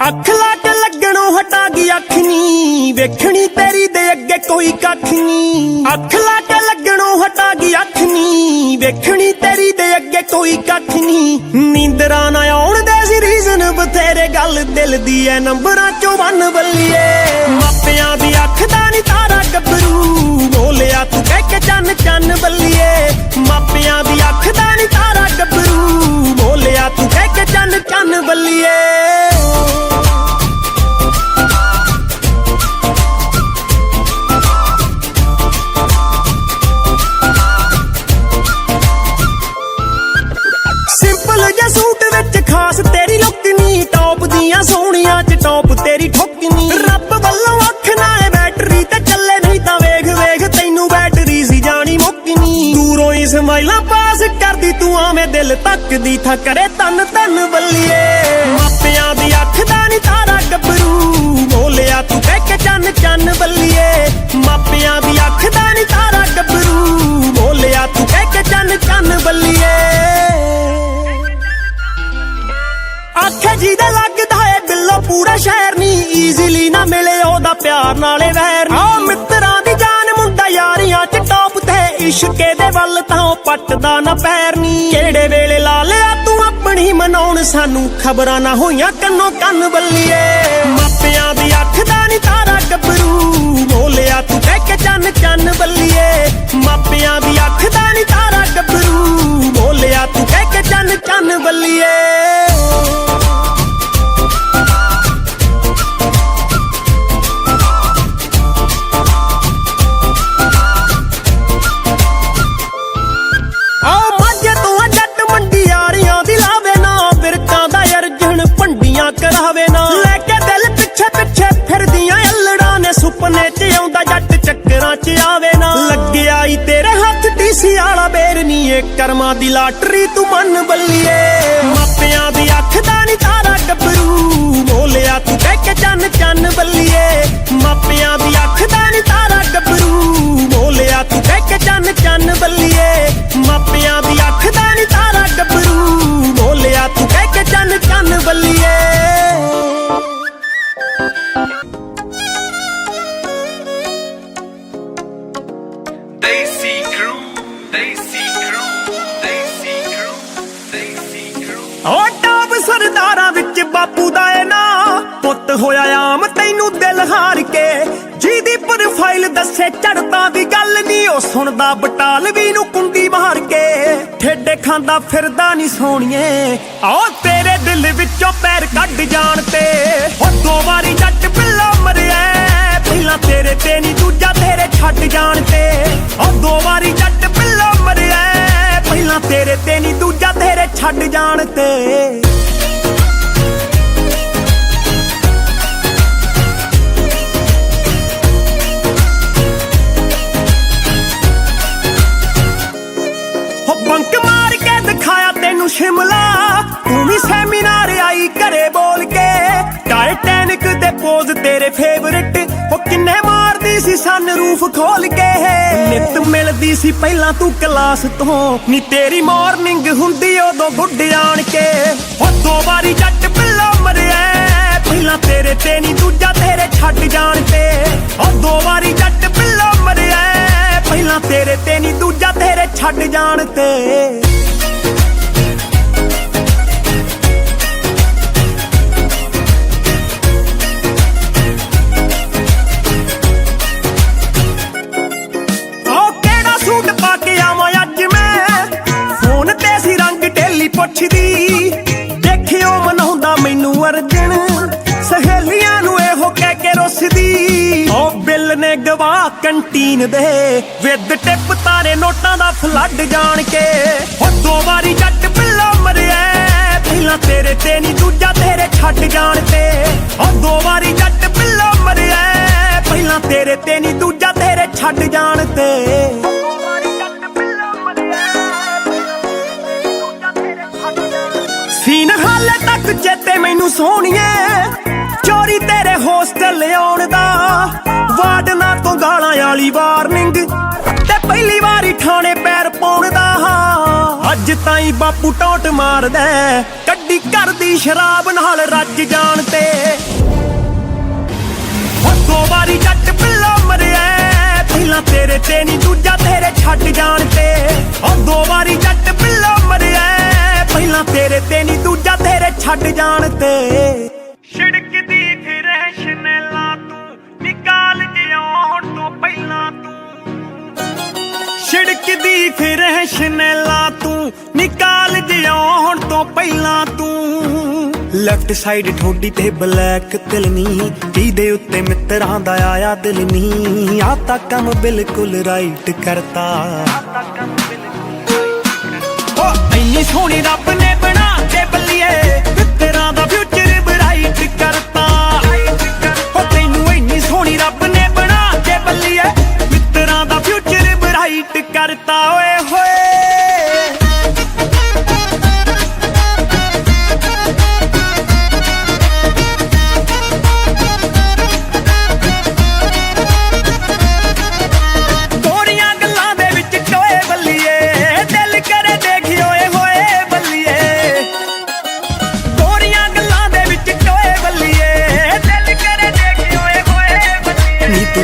ਅੱਖ ਲਾ ਕੇ ਲੱਗਣੋਂ ਹਟਾ ਗਈ ਅੱਖ ਨੀ, ਵੇਖਣੀ ਤੇਰੀ ਦੇ ਅੱਗੇ ਕੋਈ ਕੱਖ ਨੀ। ਅੱਖ ਲਾ ਕੇ ਲੱਗਣੋਂ ਹਟਾ ਗਈ ਅੱਖ ਨੀ, ਵੇਖਣੀ ਤੇਰੀ ਦੇ ਅੱਗੇ ਕੋਈ ਕੱਖ ਨੀ। ਨੀਂਦਰਾਂ ਨਾ ਆਉਣ ਦੇ ਸੀ ਰੀਜ਼ਨ ਬਥੇਰੇ, ਗੱਲ ਦਿਲ ਦੀ ਐ ਨੰਬਰਾਂ ਚੋਂ ਵੰਨ ਬੱਲੀਏ। ਮਾਪਿਆਂ ਦੀ ਅੱਖ ਦਾ ਨੀ ਤਾਰਾ ਗੱਭਰੂ, ਬੋਲਿਆ ਤੂੰ ਕਹਿ ਕੇ ਚੰਨ ਚੰਨ ਬੱਲੀਏ। ਮਾਪਿਆਂ ਦੀ ਅੱਖ ਦਾ ਨੀ ਤਾਰਾ ਗੱਭਰੂ, ਬੋਲਿਆ ਤੂੰ ਕਹਿ ਕੇ ਚੰਨ ਚੰਨ ਬੱਲੀਏ। ਸੂਟ ਵਿੱਚ ਖਾਸ ਤੇਰੀ ਲੁੱਕ ਨੀ, ਟੌਪ ਦੀਆਂ ਸੋਹਣੀਆਂ ਚ ਟੌਪ ਤੇਰੀ ਠੁੱਕ ਨੀ। ਰੱਬ ਵੱਲੋਂ ਅੱਖ ਨਾ ਏ ਬੈਟਰੀ ਤੇ ਚੱਲੇ, ਨਹੀਂ ਤਾਂ ਵੇਖ ਵੇਖ ਤੈਨੂੰ ਬੈਟਰੀ ਸੀ ਜਾਣੀ ਮੁੱਕ ਨੀ। ਦੂਰੋਂ ਹੀ ਸਮਾਈਲਾਂ ਪਾਸ ਕਰਦੀ ਤੂੰ ਆਵੇਂ ਦਿਲ ਤੱਕਦੀ ਥਾ ਕਰੇ ਤਨ ਤਨ ਬੱਲੀਏ। ਮਾਪਿਆਂ ਦੀ ਅੱਖ ਦਾ ਨੀ ਤਾਰਾ ਗੱਭਰੂ, ਬੋਲਿਆ ਤੂੰ ਕਹਿ ਕੇ ਚੰਨ ਚੰਨ ਬੱਲੀਏ। ਮਾਪਿਆਂ ਦੀ ਅੱਖ ਦਾ ਨੀ ਤਾਰਾ ਗੱਭਰੂ, ਬੋਲਿਆ ਤੂੰ ਕਹਿ ਕੇ ਚੰਨ ਚੰਨ ਬੱਲੀਏ। ਆਖੇ ਜਿਹਦੇ ਲੱਗਦਾ ਏ ਬਿੱਲੋ ਪੂਰਾ ਸ਼ਹਿਰ ਨੀ, ਈਜ਼ੀਲੀ ਨਾ ਮਿਲੇ ਉਹਦਾ ਪਿਆਰ ਨਾਲੇ ਵੈਰ। ਆ ਮਿੱਤਰਾਂ ਦੀ ਜਾਨ ਮੁੰਡਾ ਯਾਰੀਆਂ ਚ ਟੌਪ ਤੇ, ਇਸ਼ਕੇ ਦੇ ਵੱਲ ਤਾਂ ਉਹ ਪੱਟਦਾ ਨਾ ਪੈਰ ਨੀ। ਕਿਹੜੇ ਵੇਲੇ ਲਾ ਲਿਆ ਤੂੰ ਆਪਣੀ ਮਨਾਉਣ ਸਾਨੂੰ, ਖਬਰਾਂ ਨਾ ਹੋਈਆਂ ਕੰਨੋਂ ਕੰਨ ਬੱਲੀਏ। ਮਾਪਿਆਂ ਦੀ ਅੱਖ ਦਾ ਨੀ ਤਾਰਾ ਗੱਭਰੂ, ਬੋਲਿਆ ਤੂੰ ਕਹਿ ਕੇ ਚੰਨ ਚੰਨ ਬੱਲੀਏ। ਮਾਪਿਆਂ ਦੀ ਅੱਖ ਦਾ ਨੀ ਤਾਰਾ ਗੱਭਰੂ, ਬੋਲਿਆ ਤੂੰ ਕਹਿ ਕੇ ਚੰਨ ਚੰਨ ਬੱਲੀਏ। ਕਰਾਵੇ ਨਾ ਲੈ ਕੇ ਦਿਲ ਪਿੱਛੇ ਪਿੱਛੇ ਫਿਰਦੀਆਂ ਅਲੜਾਂ ਨੇ, ਸੁਪਨੇ ਚ ਆਉਂਦਾ ਜੱਟ ਚੱਕਰਾਂ ਚ ਆਵੇ ਨਾ। ਲੱਗਿਆ ਈ ਤੇਰੇ ਹੱਥ ਟੀਸੀ ਵਾਲਾ ਬੇਰ ਨੀ, ਏ ਕਰਮਾਂ ਦੀ ਲਾਟਰੀ ਤੂੰ ਮੰਨ ਬੱਲੀਏ। ਮਾਪਿਆਂ ਦੀ ਅੱਖ ਦਾ ਨੀ ਤਾਰਾ ਗੱਭਰੂ, ਬੋਲਿਆ ਤੂੰ ਕਹਿ ਕੇ ਚੰਨ ਚੰਨ ਬੱਲੀਏ। ਮਾਪਿਆਂ ਦੀ ਅੱਖ ਦਾ ਨੀ ਤਾਰਾ ਗੱਭਰੂ, ਬੋਲਿਆ ਤੂੰ ਕਹਿ ਕੇ ਚੰਨ ਚੰਨ ਬੱਲੀਏ। ਮਾਪਿਆਂ ਦੀ ਅੱਖ ਦਾ ਨੀ ਤਾਰਾ ਗੱਭਰੂ, ਬੋਲਿਆ ਤੂੰ ਕਹਿ ਕੇ ਚੰਨ ਚੰਨ ਬੱਲੀਏ। ਓ ਟਾਪ ਸਰਦਾਰਾਂ ਵਿੱਚ ਬਾਪੂ ਦਾ ਏ ਨਾ, ਪੁੱਤ ਹੋਇਆ ਆਮ ਤੈਨੂੰ ਦਿਲ ਹਾਰ ਕੇ। ਜਿਹਦੀ ਪ੍ਰੋਫਾਈਲ ਦੱਸੇ ਚੜਦਾ ਦੀ ਗੱਲ ਨੀ, ਉਹ ਸੁਣਦਾ ਬਟਾਲਵੀ ਨੂੰ ਕੁੰਡੀ ਮਾਰ ਕੇ। ਠੇਡੇ ਖਾਂਦਾ ਫਿਰਦਾ ਨੀ ਸੋਹਣੀਏ, ਆਓ ਤੇਰੇ ਦਿਲ ਵਿੱਚੋਂ ਪੈਰ ਕੱਢ ਜਾਣ ਤੇ। ਉਹ 2 ਵਾਰੀ ਜੱਟ ਬਿੱਲੋ ਮਰਿਆ, ਪਹਿਲਾਂ ਤੇਰੇ ਤੇ ਨੀ ਦੂਜਾ ਤੇਰੇ ਛੱਡ ਜਾਣ ਤੇ। ਉਹ 2 ਵਾਰੀ ਜੱਟ ਬਿੱਲੋ ਮਰਿਆ, ਪਹਿਲਾਂ ਤੇਰੇ ਤੇ ਨੀ ਦੂਜਾ ਤੇਰੇ ਛੱਡ ਜਾਣ ਤੇ। ਬੰਕ ਮਾਰ ਕੇ ਦਿਖਾਇਆ ਤੈਨੂੰ ਸ਼ਿਮਲਾ, ਤੂੰ ਵੀ ਸੈਮੀਨਾਰ ਆਈ ਘਰੇ ਬੋਲ ਕੇ। ਟਾਈਟੈਨਿਕ ਦੇ ਪੋਜ਼ ਤੇਰੇ ਫੇਵਰਿਟ, ਉਹ ਕਿੰਨੇ ਮਾਰਦੀ ਸੀ ਸਨ ਰੂਫ ਖੋਲ ਕੇ। ਨਿੱਤ ਮਿਲਦੀ ਸੀ ਪਹਿਲਾਂ ਤੂੰ ਕਲਾਸ ਤੋਂ, ਨੀ ਤੇਰੀ ਮਾਰਨਿੰਗ ਹੁੰਦੀ ਉਦੋਂ ਗੁੱਡ ਆਣ ਕੇ। ਉਹ 2 ਵਾਰੀ ਜੱਟ ਬਿੱਲੋ ਮਰਿਆ, ਪਹਿਲਾਂ ਤੇਰੇ ਤੇ ਨੀ ਦੂਜਾ ਤੇਰੇ ਛੱਡ ਜਾਣ ਤੇ। ਉਹ 2 ਵਾਰੀ ਜੱਟ ਬਿੱਲੋ ਮਰਿਆ, ਪਹਿਲਾਂ ਤੇਰੇ ਤੇ ਨੀ ਦੂਜਾ ਤੇਰੇ ਛੱਡ ਜਾਣ ਤੇ। ਪੁੱਛਦੀ ਦੇਖਿਓ ਮਨਾਉਂਦਾ ਮੈਨੂੰ ਅਰਜਨ, ਸਹੇਲੀਆਂ ਨੂੰ ਇਹੋ ਕਹਿ ਕੇ ਰੁੱਸਦੀ। ਉਹ ਬਿੱਲ ਨੇ ਗਵਾ ਕੰਟੀਨ ਦੇ, ਵਿਦ ਟਿਪ ਤਾਰੇ ਨੋਟਾਂ ਦਾ ਫਲੱਡ ਜਾਣ ਕੇ। ਉਹ 2 ਵਾਰੀ ਜੱਟ ਬਿੱਲੋ ਮਰਿਆ, ਪਹਿਲਾਂ ਤੇਰੇ ਤੇ ਨੀ ਦੂਜਾ ਤੇਰੇ ਛੱਡ ਜਾਣ ਤੇ। ਉਹ 2 ਵਾਰੀ ਜੱਟ ਬਿੱਲੋ ਮਰਿਆ, ਪਹਿਲਾਂ ਤੇਰੇ ਤੇ ਨੀ ਦੂਜਾ ਤੇਰੇ ਛੱਡ ਜਾਣ ਤੇ। ਸੀਨ ਹਾਲੇ ਤੱਕ ਚੇਤੇ ਮੈਨੂੰ ਸੋਹਣੀਏ, ਚੋਰੀ ਤੇਰੇ ਹੋਸਟਲ ਆਉਣ ਦਾ। ਵਾਰਡਨਾਂ ਤੋਂ ਗਾਲਾਂ ਵਾਲੀ ਵਾਰਨਿੰਗ, ਤੇ ਪਹਿਲੀ ਵਾਰੀ ਥਾਣੇ ਪੈਰ ਪਾਉਣ ਦਾ। ਅੱਜ ਅੱਜ ਤਾਈਂ ਬਾਪੂ ਟੌਟ ਮਾਰਦਾ ਕੱਢੀ ਕਰਦੀ ਸ਼ਰਾਬ ਨਾਲ ਰੱਜ ਜਾਣ ਤੇ ਦੋ ਵਾਰੀ ਜੱਟ ਪਿੱਲਾ ਮਰਿਆ ਪਹਿਲਾਂ ਤੇਰੇ ਤੇ ਨਹੀਂ ਦੂਜਾ ਤੇਰੇ ਛੱਡ ਜਾਣ ਤੇ ਦੋ ਵਾਰੀ ਜੱਟ ਪਿੱਲਾ ਮਰਿਆ ਪਹਿਲਾਂ ਤੇਰੇ ਤੇ ਨਹੀਂ ਦੂਜਾ ਤੇਰੇ ਛੱਡ ਜਾਣ ਤੇ ਛਿੜਕਦੀ ਫਿਰ ਸ਼ਨੈਲਾ ਤੂੰ ਨਿਕਾਲ ਜਿਉਣ ਤੋਂ ਪਹਿਲਾਂ ਤੂੰ ਛਿੜਕਦੀ ਫਿਰ ਸ਼ਨੈਲਾ ਤੂੰ ਨਿਕਾਲ ਜਿਉਣ ਤੋਂ ਪਹਿਲਾਂ ਤੂੰ ਲੈਫਟ ਸਾਈਡ ਠੋਡੀ ਤੇ ਬਲੈਕ ਤਿਲ ਨੀ ਜਿਹਦੇ ਉੱਤੇ ਮਿੱਤਰਾਂ ਦਾ ਆਇਆ ਦਿਲ ਨੀ ਆ ਤਾਂ ਕੰਮ ਬਿਲਕੁਲ ਰਾਈਟ ਕਰਤਾ ਓ ਇੰਨੀ ਸੋਹਣੀ ਰੱਬ ਨੇ ਬਣਾ ਕੇ ਬੱਲੀਏ ਮਿੱਤਰਾਂ ਦਾ ਫਿਊਚਰ ਬਰਾਈਟ ਕਰਤਾ ਓ ਤੈਨੂੰ ਇੰਨੀ ਸੋਹਣੀ ਰੱਬ ਨੇ ਬਣਾ ਕੇ ਬੱਲੀਏ ਮਿੱਤਰਾਂ ਦਾ ਫਿਊਚਰ ਬਰਾਈਟ ਕਰਤਾ ਓਏ ਹੋਏ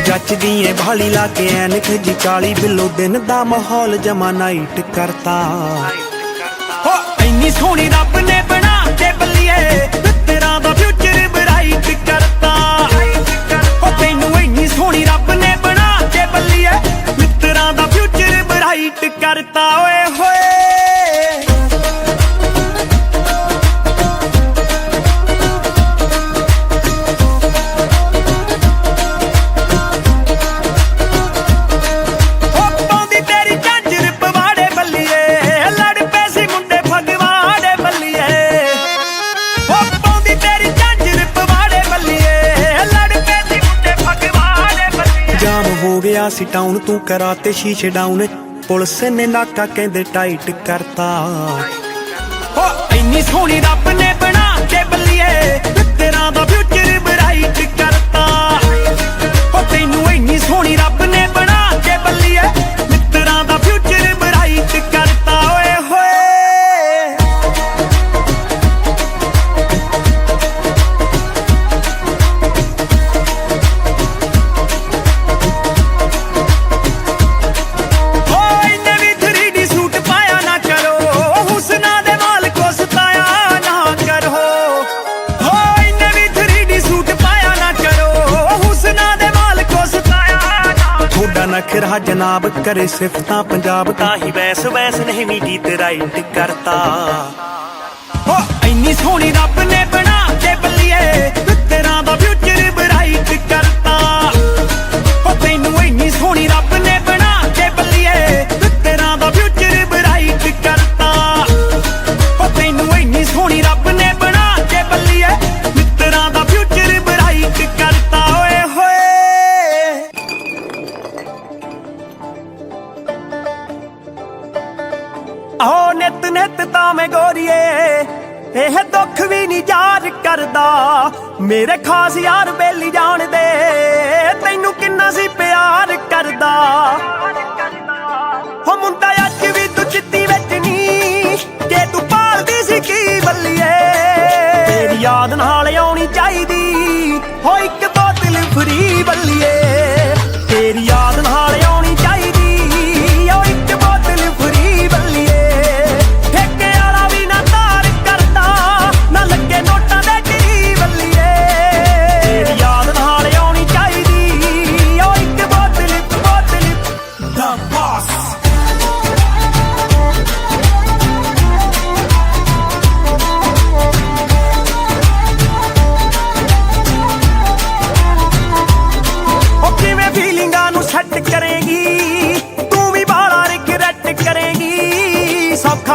ਜੱਚਦੀ ਏ ਭਾਲੀ ਲਾ ਕੇ ਐਨਕ ਜੀ ਕਾਲੀ ਬਿੱਲੋ ਦਿਨ ਦਾ ਮਾਹੌਲ ਜਮਾ ਨਾਈਟ ਕਰਤਾ ਹੋ ਇੰਨੀ ਸੋਹਣੀ ਰੱਬ ਨੇ ਬਣਾ ਕੇ ਬੱਲੀਏ ਤੇਰਾ ਦਾ ਫਿਊਚਰ ਬਰਾਈਟ ਕਰਤਾ ਹੋ ਤੈਨੂੰ ਇੰਨੀ ਸੋਹਣੀ ਰੱਬ ਨੇ ਬਣਾ ਕੇ ਬੱਲੀਏ ਮਿੱਤਰਾਂ ਦਾ ਫਿਊਚਰ ਬਰਾਈਟ ਕਰਤਾ ਓਏ ਹੋਏ ਸੀ ਟਾਊਨ ਤੂੰ ਕਰਾ ਤੇ ਸ਼ੀਸ਼ੇ ਡਾਊਨ ਪੁਲਿਸ ਨੇ ਨਾਕਾ ਕਹਿੰਦੇ ਟਾਈਟ ਕਰਤਾ ਓ ਇੰਨੀ ਸੋਹਣੀ ਰੱਬ ਨੇ ਬਣਾ ਕੇ ਬੱਲੀਏ ਤੇਰਾ ਦਾ ਫਿਊਚਰ ਬਰਾਈਟ ਕਰਤਾ ਓ ਤੈਨੂੰ ਇੰਨੀ ਸੋਹਣੀ ਰੱਬ ਨੇ ਬਣਾ ਕੇ ਬੱਲੀਏ ਮਿੱਤਰਾਂ ਦਾ ਫਿਊਚਰ ਬਰਾਈਟ ਕਰਤਾ ਓਏ ਹੋਏ ਨਖਰਾ ਜਨਾਬ ਕਰੇ ਸਿਫਤਾਂ ਪੰਜਾਬ ਤਾਂ ਹੀ ਵੈਸ ਵੈਸ ਨਹੀਂ ਵੀ ਗੀਤ ਰਾਈਟ ਕਰਤਾ ਓ ਇੰਨੀ ਸੋਹਣੀ ਰੱਬ ਨੇ ਬਣਾ ਕੇ ਬੱਲੀਏ ਤੇਰਾ ਦਾ ਫਿਊਚਰ ਬਰਾਈਟ ਕਰਤਾ ਓ ਤੈਨੂੰ ਇੰਨੀ ਸੋਹਣੀ ਰੱਬ ਨੇ ਬਣਾ ਕੇ ਬੱਲੀਏ ਤੇਰਾ ਦਾ ਫਿਊਚਰ ਬਰਾਈਟ ਕਰਤਾ ਓ ਤੈਨੂੰ ਇੰਨੀ ਸੋਹਣੀ ਰੱਬ ਨੇ ਬਣਾ ਕੇ ਬੱਲੀਏ ਮਿੱਤਰਾਂ ਦਾ ਫਿਊਚਰ ਬਰਾਈਟ ਕਰਤਾ ਓਏ ਹੋਏ ਆਹੋ ਨਿਤ ਨਿਤ ਤਾਂ ਮੈਂ ਗੋਰੀਏ ਇਹ ਦੁੱਖ ਵੀ ਨਹੀਂ ਯਾਦ ਕਰਦਾ ਮੇਰੇ ਖਾਸ ਯਾਰ ਬੇਲੀ ਜਾਣਦੇ ਤੈਨੂੰ ਕਿੰਨਾ ਸੀ ਪਿਆਰ ਕਰਦਾ ਹੋ ਮੁੰਡਾ ਅੱਜ ਵੀ ਤੂੰ ਚਿੱਤੀ ਵਿੱਚ ਨਹੀਂ ਕਿ ਤੂੰ ਪਾਲਦੀ ਸੀ ਕੀ ਬੱਲੀਏ ਤੇਰੀ ਯਾਦ ਨਾਲ ਆਉਣੀ ਚਾਹੀਦੀ ਹੋ ਇੱਕ ਬੋਤਲ ਫਰੀ ਬੱਲੀਏ ਤੇਰੀ ਯਾਦ ਨਾਲ ਆਉਣੀ ਚਾਹੀਦੀ ਹੋ ਇੱਕ ਬੋਤਲ ਫਰੀ ਬੱਲੀਏ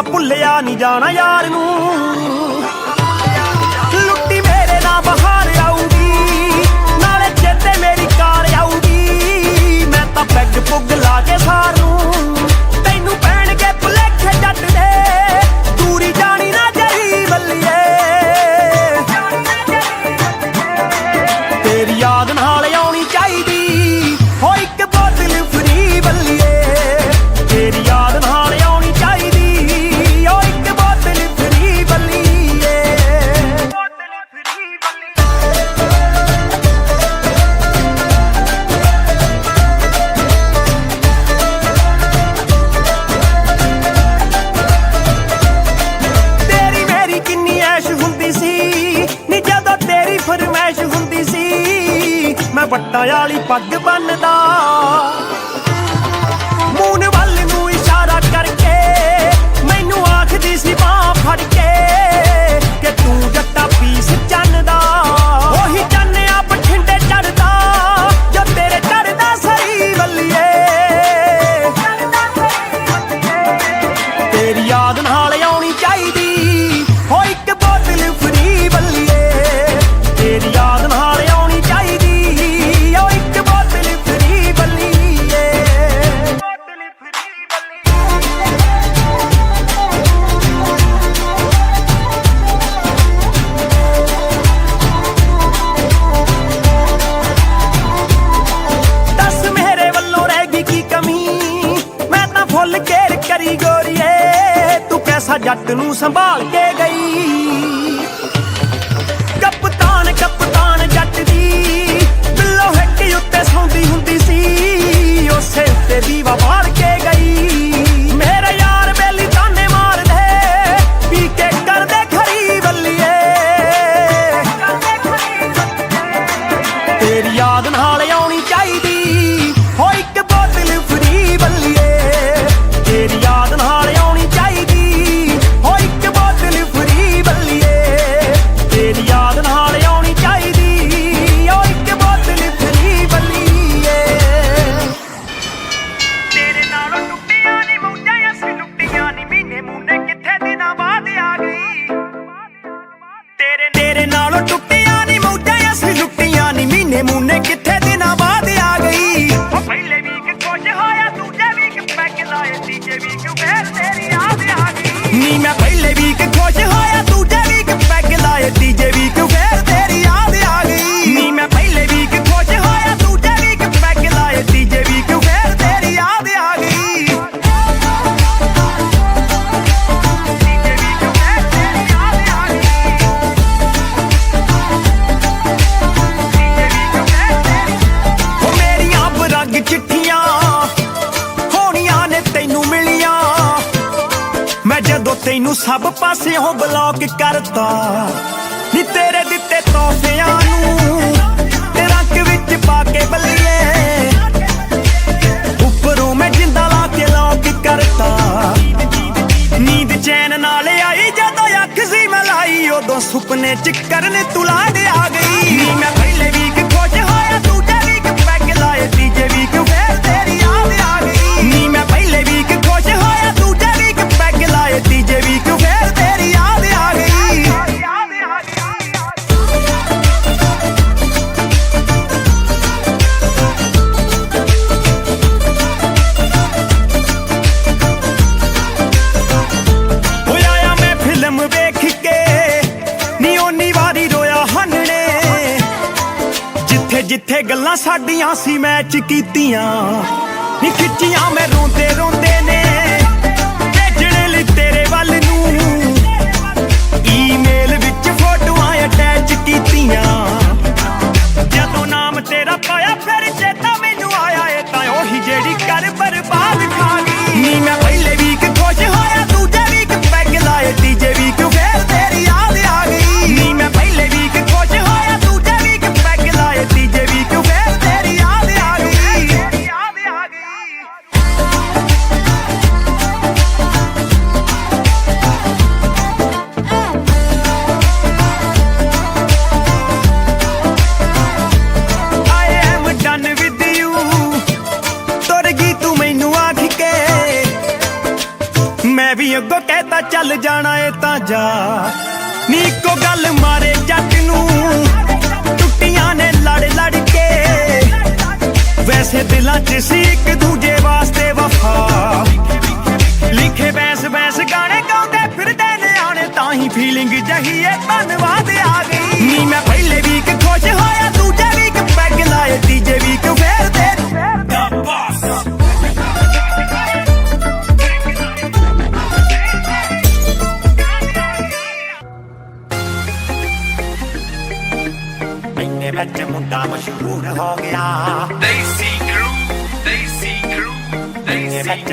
ਭੁੱਲਿਆ ਨਹੀਂ ਜਾਣਾ ਯਾਰ ਨੂੰ ਲੁੱਟੀ ਮੇਰੇ ਨਾਲ ਬਹਾਰ ਆਊਗੀ ਨਾਲੇ ਚੇਤੇ ਮੇਰੀ ਕਾਰ ਆਊਗੀ ਮੈਂ ਤਾਂ ਪੈਗ ਪੁੱਗ ਲਾ ਕੇ ਸਾਰ ਨੂੰ ਤੈਨੂੰ ਪੈਣਗੇ ਭੁਲੇਖੇ ਜੱਟ ਦੇ ਦੂਰੀ ਜਾਣੀ ਨਾ ਚਾਹੀ ਬੱਲੀਏ ਤੇਰੀ ਯਾਦ ਨਾਲ ਆਉਣੀ ਚਾਹੀਦੀ ਹੋ ਇੱਕ ਬੋਤਲ ਫਰੀ ਬੱਲੀਏ ਤੇਰੀ ਯਾਦ ਨਾਲ ਆਉਣੀ ਚਾਹੀਦੀ ਦੁਪੱਟਾ ਵਾਲੀ ਪੱਗ ਬੰਨਦਾ ਮੂਨ ਵੱਲ ਨੂੰ ਇਸ਼ਾਰਾ ਕਰਕੇ ਮੈਨੂੰ ਆਖਦੀ ਸੀ ਬਾਂਹ ਫੜ ਕੇ ਕਿ ਤੂੰ ਜੱਟਾ ਪੀਸ ਚੰਨ ਦਾ ਉਹੀ ਚੰਨ ਆ ਬਠਿੰਡੇ ਚੜਦਾ ਜੋ ਤੇਰੇ ਚੜਦਾ ਸਹੀ ਵੱਲੀਏ ਤੇਰੀ ਯਾਦ ਨਾਲ ਆਉਣੀ ਚਾਹੀਦੀ ਹੋ ਇੱਕ ਬੋਤਲ ਫਰੀ ਵੱਲੀਏ ਤੇਰੀ ਯਾਦ ਨਾਲ ਆਉਣੀ ਚਾਹੀਦੀ ਹੋ ਇੱਕ ਬੋਤਲ ਫਰੀ ਵੱਲੀਏ ਬੋਤਲ ਫਰੀ ਦੱਸ ਮੇਰੇ ਵੱਲੋਂ ਰਹਿ ਗਈ ਕੀ ਕਮੀ ਮੈਂ ਤਾਂ ਫੁੱਲ ਕੇਰ ਕਰੀ ਗੋਰੀਏ ਤੂੰ ਕੈਸਾ ਜੱਟ ਨੂੰ ਸੰਭਾਲ ਕੇ ਗਈ ਕਪਤਾਨ ਕਪਤਾਨ ਜੱਟ ਦੀ ਬਿੱਲੋ ਹਿੱਕ ਉੱਤੇ ਸੌਂਦੀ ਹੁੰਦੀ ਸੀ ਉਸੇ ਉੱਤੇ ਦੀਵਾ ਬਾਲ ਕੇ ਗਈ ਮੇਰੇ ਯਾਰ ਬੇਲੀ ਤਾਨੇ ਮਾਰਦੇ ਪੀ ਕੇ ਕਰਦੇ ਖਰੀ ਵੱਲੀਏ ਤੇਰੀ ਯਾਦ ਨਾਲ ਆਉਣੀ ਚਾਹੀਦੀ ਹੋ ਇੱਕ ਬੋਤਲ ਫਰੀ ਵੱਲੀਏ ਤੇਰੀ ਯਾਦ ਨਾਲ ਆਉਣੀ ਚਾਹੀਦੀ ਹੋ ਇੱਕ ਬੋਤਲ ਫਰੀ ਵੱਲੀਏ ਤੇਰੀ ਯਾਦ ਨਾਲ ਆਉਣੀ ਚਾਹੀਦੀ ਹੋ ਇੱਕ ਬੋਤਲ ਫਰੀ ਵੱਲੀਏ ਤੇਰੇ ਨਾਲੋਂ ਟੁੱਟੀਆਂ ਨੀ ਮੌਜਾਂ ਅਸੀਂ ਲੁੱਟੀਆਂ ਨੀ ਮਹੀਨੇ ਮੂਨੇ ਕਿੱਥੇ ਦਿਨਾਂ ਬਾਅਦ ਆ ਗਈ ਤੇਰੇ ਨਾਲੋਂ ਟੁੱਟੀਆਂ ਨੀ ਮੌਜਾਂ ਅਸੀਂ ਲੁੱਟੀਆਂ ਨੀ ਮਹੀਨੇ ਮੂਨੇ ਕਿੱਥੇ ਦਿਨਾਂ ਬਾਅਦ ਆ ਗਈ ਉਹ ਪਹਿਲੇ ਵੀਕ ਕੁਝ ਹੋਇਆ ਦੂਜੇ ਵੀਕ ਪੈਗ ਲਾਏ ਤੀਜੇ ਵੀਕ ਫੇਰ ਤੇਰੀ ਯਾਦ ਆ ਗਈ ਨੀ ਮੈਂ ਪਹਿਲੇ ਵੀਕ ਕੁਝ ਹੋਇਆ ਦੂਜੇ ਵੀਕ ਪੈਗ ਲਾਏ ਤੀਜੇ ਵੀਕ ਫੇਰ ਤੇਰੀ ਯਾਦ ਆ ਗਈ ਨੀ ਮੈਂ ਪਹਿਲੇ ਵੀਕ ਕੁਝ ਹੋਇਆ ਦੂਜੇ ਵੀਕ ਪੈਗ ਲਾਏ ਤੀਜੇ ਵੀਕ ਫੇਰ ਤੇਰੀ ਯਾਦ ਆ ਗਈ ਤੀਜੇ ਵੀਕ ਫੇਰ ਤੇਰੀ ਯਾਦ ਆ ਗਈ ਹੋ ਮੇਰੀਆਂ ਬਰੰਗ ਚਿੱਠੀਆਂ ਹੋਣੀਆਂ ਨੇ ਤੈਨੂੰ ਮਿਲੀਆਂ ਮੈਂ ਜਦੋਂ ਤੈਨੂੰ ਸਭ ਪਾਸਿਓਂ ਬਲੌਕ ਕਰਤਾ ਨੀ ਤੇਰੇ ਦਿੱਤੇ ਤੋਹਫਿਆਂ ਨੂੰ ਤੇ ਰੰਗ ਵਿੱਚ ਪਾ ਕੇ ਬੱਲੀਏ ਉੱਪਰੋਂ ਮੈਂ ਜਿੰਦਾ ਲਾ ਕੇ ਲੌਕ ਕਰਤਾ ਨੀਂਦ ਚੈਨ ਨਾਲ ਆਈ ਜਦੋਂ ਅੱਖ ਸੀ ਮੈਂ ਲਾਈ ਉਦੋਂ ਸੁਪਨੇ ਚ ਕਰਨ ਤੂੰ ਲਾਡ ਆ ਗਈ ਨੀ ਮੈਂ ਪਹਿਲੇ ਵੀਕ ਕੁਝ ਹੋਇਆ ਦੂਜੇ ਵੀਕ ਪੈਗ ਲਾਏ ਤੀਜੇ ਵੀਕ ਫੇਰ ਤੇਰੀ ਯਾਦ ਆ ਗਈ ਨੀ ਮੈਂ ਪਹਿਲੇ ਵੀਕ ਕੁਝ ਹੋਇਆ ਦੂਜੇ ਵੀਕ ਪੈਗ ਲਾਏ ਤੀਜੇ ਵੀਕ ਫੇਰ ਤੇਰੀ ਯਾਦ ਆ ਗਈ ਹੋਇਆ ਮੈਂ ਫਿਲਮ ਵੇਖ ਕੇ ਨੀ ਓਨੀ ਵਾਰੀ ਰੋਇਆ ਹੰਨੇ ਜਿੱਥੇ ਜਿੱਥੇ ਗੱਲਾਂ ਸਾਡੀਆਂ ਸੀ ਮੈਚ ਕੀਤੀਆਂ ਨੀ ਖਿੱਚੀਆਂ ਮੈਂ ਰੋਂਦੇ ਰੋਂਦੇ ਨੇ ਭੇਜਣ ਲਈ ਤੇਰੇ ਵੱਲ ਨੂੰ ਈਮੇਲ ਵਿੱਚ ਫੋਟੋਆਂ ਅਟੈਚ ਕੀਤੀਆਂ ਜਦੋਂ ਨਾਮ ਤੇਰਾ ਪਾਇਆ ਫਿਰ ਚੇਤਾ ਮੈਨੂੰ ਆਇਆ ਇਹ ਤਾਂ ਉਹੀ ਜਿਹੜੀ ਕਰ ਬਰਬਾਦ ਖਾ ਗਈ ਨੀ ਮੈਂ ਪਹਿਲੇ ਵੀਕ ਕੁਝ ਹੋਇਆ ਦੂਜੇ ਵੀਕ ਪੈਗ ਲਾਏ ਤੀਜੇ ਵੀਕ ਫੇਰ ਤੇਰੀ ਯਾਦ ਆ ਗਈ ਨੀ ਮੈਂ ਪਹਿਲੇ ਵੀਕ ਕੁਝ ਹੋਇਆ ਦੂਜੇ ਵੀਕ ਪੈਗ ਲਾਏ ਤੀਜੇ ਵੀਕ ਫੇਰ ਤੇਰੀ ਯਾਦ ਆ ਗਈ I am done with you ਤੁਰ ਗਈ ਤੂੰ ਮੈਨੂੰ ਆਖ ਕੇ ਮੈਂ ਵੀ ਅੱਗੋਂ ਕਹਿਤਾ ਚੱਲ ਜਾਣਾ ਏ ਤਾਂ ਜਾ ਨੀ ਇੱਕੋ ਗੱਲ ਮਾਰੇ ਜੱਟ ਨੂੰ ਟੁੱਟੀਆਂ ਨੇ ਲੜ ਲੜ ਕੇ ਵੈਸੇ ਦਿਲਾਂ 'ਚ ਸੀ ਇੱਕ ਦੂਜੇ ਵਾਸਤੇ ਵਫਾ ਲਿਖੇ ਬੈਸ ਬੈਸ ਗਾਣੇ ਗਾਉਂਦੇ ਫਿਰਦੇ ਨੇ ਆਣੇ ਤਾਂ ਹੀ ਫੀਲਿੰਗ ਜਹੀ ਏ ਧੰਨਵਾਦ ਆ ਗਈ ਨੀ ਮੈਂ ਪਹਿਲੇ ਵੀਕ ਖੁਸ਼ ਹੋਇਆ ਦੂਜੇ ਵੀਕ ਪੈਗ ਲਾਏ ਤੀਜੇ ਵੀਕ ਫੇਰ ਤੇ ਇੰਨੇ ਵਿੱਚ ਮੁੰਡਾ ਮਸ਼ਹੂਰ ਹੋ ਗਿਆ ਦੇਸੀ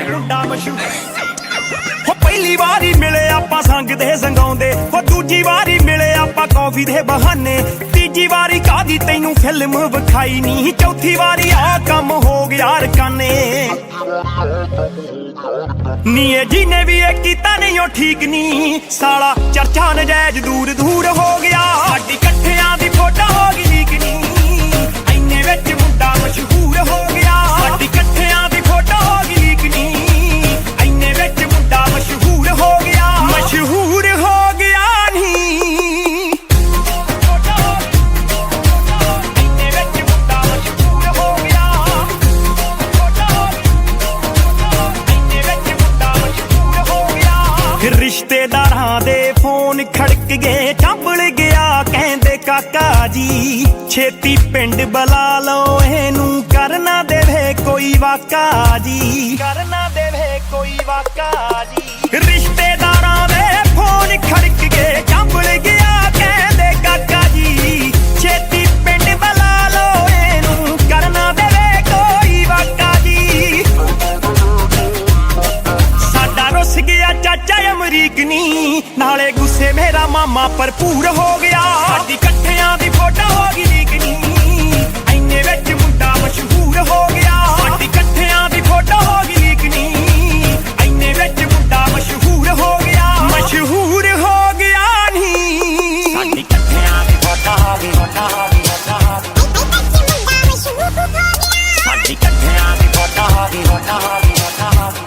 ਮੁੰਡਾ ਮਸ਼ਹੂਰ ਹੋ ਪਹਿਲੀ ਵਾਰੀ ਮਿਲੇ ਆਪਾਂ ਸੰਗ ਦੇ ਸੰਗਾਉਂਦੇ ਹੋ ਦੂਜੀ ਵਾਰੀ ਮਿਲੇ ਆਪਾਂ ਕੌਫੀ ਦੇ ਬਹਾਨੇ ਤੀਜੀ ਤੀਜੀ ਵਾਰੀ ਕਾਦੀ ਤੈਨੂੰ ਫਿਲਮ ਵਿਖਾਈ ਨੀ, ਚੌਥੀ ਵਾਰੀ ਆ ਕੰਮ ਹੋ ਗਿਆ ਰਕਾਨੇ ਨੀ। ਇਹ ਜਿਹਨੇ ਵੀ ਇਹ ਕੀਤਾ ਨਹੀਂ ਉਹ ਠੀਕ ਨੀ, ਸਾਲਾ ਚਰਚਾ ਨਜਾਇਜ਼ ਦੂਰ ਦੂਰ ਹੋ ਗਿਆ। ਸਾਡੀ ਇਕੱਠਿਆਂ ਦੀ ਫੋਟੋ ਹੋ ਗਈ ਲੀਕ ਨੀ, ਇੰਨੇ ਵਿੱਚ ਮੁੰਡਾ ਮਸ਼ਹੂਰ ਹੋ ਗਿਆ। ਸਾਡੀ ਇਕੱਠਿਆਂ ਦੀ ਫੋਟੋ ਹੋ ਗਈ ਲੀਕ ਨੀ, ਇੰਨੇ ਵਿੱਚ ਮੁੰਡਾ ਮਸ਼ਹੂਰ ਹੋ ਗਿਆ। ਮਸ਼ਹੂਰ ਹੋ ਗਿਆ ਨੀ, ਇੰਨੇ ਵਿੱਚ ਮੁੰਡਾ ਮਸ਼ਹੂਰ ਹੋ ਗਿਆ। ਇੰਨੇ ਵਿੱਚ ਮੁੰਡਾ ਮਸ਼ਹੂਰ ਹੋ ਗਿਆ। ਰਿਸ਼ਤੇਦਾਰਾਂ ਦੇ ਫੋਨ ਖੜਕ ਗਏ, ਚੰਬਲ ਗਿਆ ਕਹਿੰਦੇ ਕਾਕਾ ਜੀ ਛੇਤੀ ਪਿੰਡ ਬੁਲਾ ਲਓ ਇਹਨੂੰ, ਕਰਨਾ ਦੇਵੇ ਕੋਈ ਵਾਕਾ ਜੀ, ਕਰਨਾ ਦੇਵੇ ਕੋਈ ਵਾਕਾ ਜੀ। ਰਿਸ਼ਤੇਦਾਰਾਂ ਦੇ ਫੋਨ ਖੜਕ ਗਏ, ਚੰਬਲ ਗਿਆ ਕਹਿੰਦੇ ਕਾਕਾ ਜੀ ਛੇਤੀ ਪਿੰਡ ਬੁਲਾ ਲਓ ਇਹਨੂੰ, ਕਰਨਾ ਦੇਵੇ ਕੋਈ ਵਾਕਾ ਜੀ। ਸਾਡਾ ਰੁੱਸ ਗਿਆ ਚਾਚਾ ਅਮਰੀਕ ਨੀ, ਨਾਲੇ ਗੁੱਸੇ ਮੇਰਾ ਮਾਮਾ ਭਰਪੂਰ ਹੋ ਗਿਆ। ਸਾਡੀ ਇਕੱਠਿਆਂ ਦੀ ਫੋਟੋ ਹੋ ਗਈ ਲੀਕ ਨੀ, ਇੰਨੇ ਵਿੱਚ ਮੁੰਡਾ ਮਸ਼ਹੂਰ ਹੋ ਗਿਆ। ਸਾਡੀ ਇਕੱਠਿਆਂ ਦੀ ਫੋਟੋ ਹੋ ਗਈ ਲੀਕ ਨੀ, ਇੰਨੇ ਵਿੱਚ ਮੁੰਡਾ ਮਸ਼ਹੂਰ ਹੋ ਗਿਆ। ਮਸ਼ਹੂਰ ਹੋ ਗਿਆ ਨੀ, ਸਾਡੀ ਇਕੱਠਿਆਂ ਦੀ ਫੋਟੋ ਹੋ ਗਈ, ਫੋਟੋ ਹੋ ਗਈ, ਫੋਟੋ ਹੋ ਗਈ। ਸਾਡੀ ਇਕੱਠਿਆਂ ਦੀ ਫੋਟੋ ਹੋ ਗਈ, ਫੋਟੋ ਹੋ ਗਈ, ਫੋਟੋ ਹੋ ਗਈ।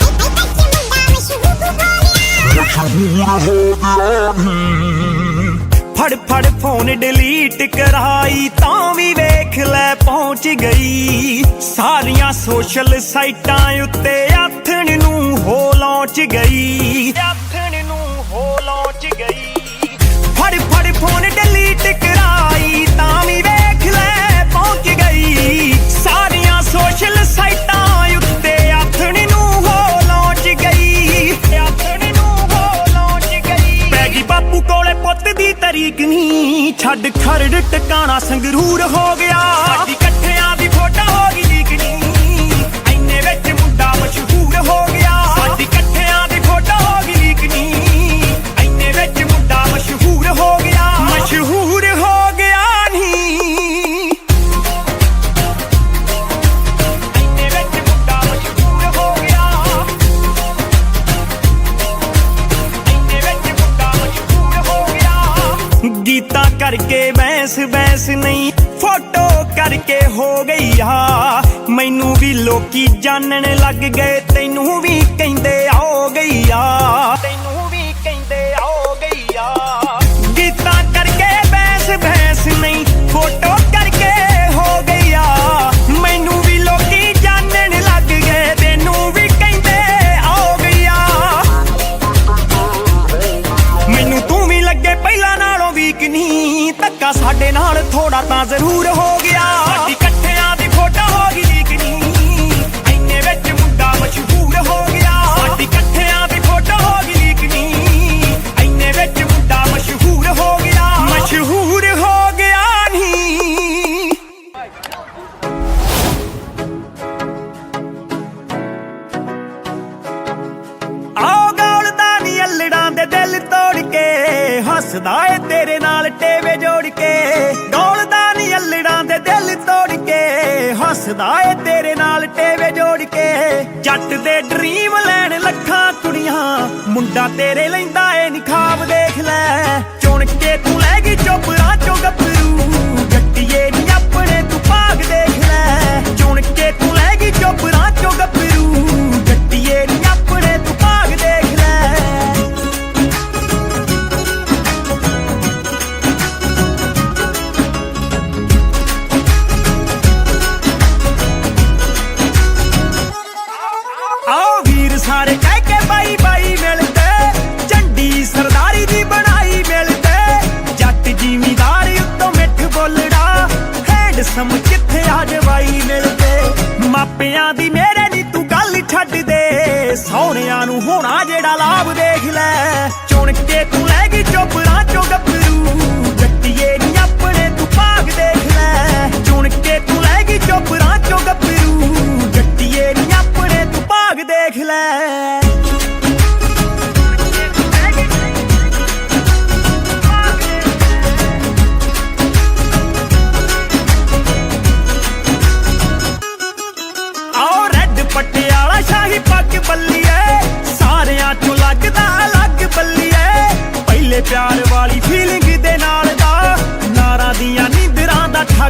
ਫੜ ਫੜ ਫੋਨ ਡਿਲੀਟ ਕਰਾਈ ਤਾਂ ਵੀ ਵੇਖ ਲੈ ਪਹੁੰਚ ਗਈ। ਸਾਰੀਆਂ ਸੋਸ਼ਲ ਸਾਈਟਾਂ ਉੱਤੇ ਆਥਣ ਨੂੰ ਹੋ ਲੌਂਚ ਗਈ, ਆਥਣ ਨੂੰ ਹੋ ਲੌਂਚ ਗਈ। ਫੜ ਫੜ ਫੋਨ ਡਿਲੀਟ ਕਰਾਈ ਤਾਂ ਵੀ ਵੇਖ ਲੈ ਪਹੁੰਚ ਗਈ। ਸਾਰੀਆਂ ਸੋਸ਼ਲ ਸਾਈਟਾਂ ਉੱਤੇ ਆਥਣ ਨੂੰ ਹੋ ਲੌਂਚ ਗਈ, ਆਥਣ ਨੂੰ ਹੋ ਲੌਂਚ ਗਈ। ਪੈ ਗਈ ਬਾਪੂ ਕੋਲੇ ਪੁੱਤ ਦੀ ਤਰੀਕ ਨੀ, ਛੱਡ ਖਰੜ ਟਿਕਾਣਾ ਸੰਗਰੂਰ ਹੋ ਗਿਆ। ਸਾਡੀ ਇਕੱਠਿਆਂ ਦੀ ਫੋਟੋ ਹੋ ਗਈ ਲੀਕ ਨੀ, ਇੰਨੇ ਵਿੱਚ ਮੁੰਡਾ ਮਸ਼ਹੂਰ ਹੋ ਗਿਆ। ਸਾਡੀ ਇਕੱਠਿਆਂ ਦੀ ਫੋਟੋ ਹੋ ਗਈ ਲੀਕ ਨੀ, ਇੰਨੇ ਵਿੱਚ ਮੁੰਡਾ ਮਸ਼ਹੂਰ ਹੋ ਗਿਆ। ਮਸ਼ਹੂਰ ਹੋ ਗਿਆ ਨੀ, ਇੰਨੇ ਵਿੱਚ ਮੁੰਡਾ ਮਸ਼ਹੂਰ ਹੋ ਗਿਆ। ਇੰਨੇ ਵਿੱਚ ਮੁੰਡਾ ਮਸ਼ਹੂਰ ਹੋ ਗਿਆ। ਗੀਤਾ ਕਰਕੇ ਬੈਂਸ ਬੈਂਸ ਨਹੀਂ, ਫੋਟੋ ਕਰਕੇ ਹੋ ਗਈ ਆ। ਮੈਨੂੰ ਵੀ ਲੋਕੀ ਜਾਣਨ ਲੱਗ ਗਏ, ਤੈਨੂੰ ਵੀ ਕਹਿੰਦੇ ਆਓ ਗਈ ਆ, ਤੈਨੂੰ ਵੀ ਕਹਿੰਦੇ ਆਓ ਗਈ ਆ। ਗੀਤਾ ਕਰਕੇ ਬੈਂਸ ਬੈਂਸ ਨਹੀਂ, ਫੋਟੋ ਕਰਕੇ ਹੋ ਗਈ ਆ। ਮੈਨੂੰ ਵੀ ਲੋਕੀ ਜਾਣਨ ਲੱਗ ਗਏ, ਤੈਨੂੰ ਵੀ ਕਹਿੰਦੇ ਆਓ ਗਈ ਆ। ਮੈਨੂੰ ਤੂੰ ਵੀ ਲੱਗੇ ਪਹਿਲਾਂ ਨਾਲੋਂ ਵੀਕ ਨਹੀਂ, ਧੱਕਾ ਸਾਡੇ ਨਾਲ ਥੋੜਾ ਤਾਂ ਜ਼ਰੂਰ ਹੋ ਗਿਆ। ਸਾਡੀ ਇਕੱਠਿਆਂ ਦੀ ਫੋਟੋ ਹੋ ਗਈ ਲੀਕ ਨੀ, ਇੰਨੇ ਵਿੱਚ ਮੁੰਡਾ ਮਸ਼ਹੂਰ ਹੋ ਗਿਆ। ਸਾਡੀ ਇਕੱਠਿਆਂ ਦੀ ਫੋਟੋ ਹੋ ਗਈ ਲੀਕ ਨੀ, ਇੰਨੇ ਵਿੱਚ ਮੁੰਡਾ ਮਸ਼ਹੂਰ ਹੋ ਗਿਆ। ਮਸ਼ਹੂਰ ਹੋ ਗਿਆ ਨੀ। ਆਓ ਗੌਲਦਾ ਨੀ ਅਲੜਾਂ ਦੇ ਦਿਲ ਤੋੜ ਕੇ, ਹੱਸਦਾ ਏ ਤੇਰੇ ਨਾਲ ਟੇਵੇ ਜੋੜ ਕੇ। ਗੌਲਦਾ ਨੀ ਅਲੜਾਂ ਦੇ ਦਿਲ ਤੋੜ ਕੇ, ਹੱਸਦਾ ਏ ਤੇਰੇ ਨਾਲ ਟੇਵੇ ਜੋੜ ਕੇ। ਜੱਟ ਦੇ ਡਰੀਮ ਲੈਣ ਲੱਖਾਂ ਕੁੜੀਆਂ, ਮੁੰਡਾ ਤੇਰੇ ਲੈਂਦਾ ਏ ਨੀ ਖਾਬ ਦੇਖ ਲੈ। ਚੁਣ ਕੇ ਤੂੰ ਲੈ ਗਈ ਚੋਪਰਾਂ ਚੋਂ ਗੱਭਰੂ, ਜੱਟੀਏ ਨੀ ਆਪਣੇ ਤੂੰ ਭਾਗ ਦੇਖ ਲੈ। ਚੁਣ ਕੇ ਤੂੰ ਲੈ ਗਈ ਚੋਪਰਾਂ ਚੋਂ ਗੱਭਰੂ, ਜੱਟੀਏ ਨੀ ਆਪਣੇ ਤੂੰ ਭਾਗ ਦੇਖ ਲੈ। ਆਓ ਵੀਰ ਸਾਰੇ ਕਹਿ ਕੇ ਬਾਈ ਬਾਈ ਮਿਲਦੇ, ਝੰਡੀ ਸਰਦਾਰੀ ਦੀ ਬਣਾਈ ਮਿਲਦੇ। ਜੱਟ ਜ਼ਿਮੀਦਾਰ ਉੱਤੋਂ ਮਿੱਠ ਬੋਲੜਾ, ਹੈਂਡਸਮ ਕਿੱਥੇ ਆ ਜਵਾਈ ਮਿਲਦੇ। ਮਾਪਿਆਂ ਦੀ ਮੇਰੇ ਨੀ ਤੂੰ ਗੱਲ ਛੱਡ ਦੇ, ਸਹੁਰਿਆਂ ਨੂੰ ਹੋਣਾ ਜਿਹੜਾ ਲਾਭ ਦੇਖ ਲੈ। ਚੁਣ ਕੇ ਤੂੰ ਲੈ ਗਈ ਚੋਪਰਾਂ ਚੋਂ ਗੱਭਰੂ, ਜੱਟੀਏ ਨੀ ਆਪਣੇ ਤੂੰ ਭਾਗ ਦੇਖ ਲੈ। ਚੁਣ ਕੇ ਤੂੰ ਲੈ ਗਈ ਚੋਪਰਾਂ ਚੋਂ ਗੱਭਰੂ, ਜੱਟੀਏ ਨੀ ਆਪਣੇ ਤੂੰ ਭਾਗ ਦੇਖ ਲੈ।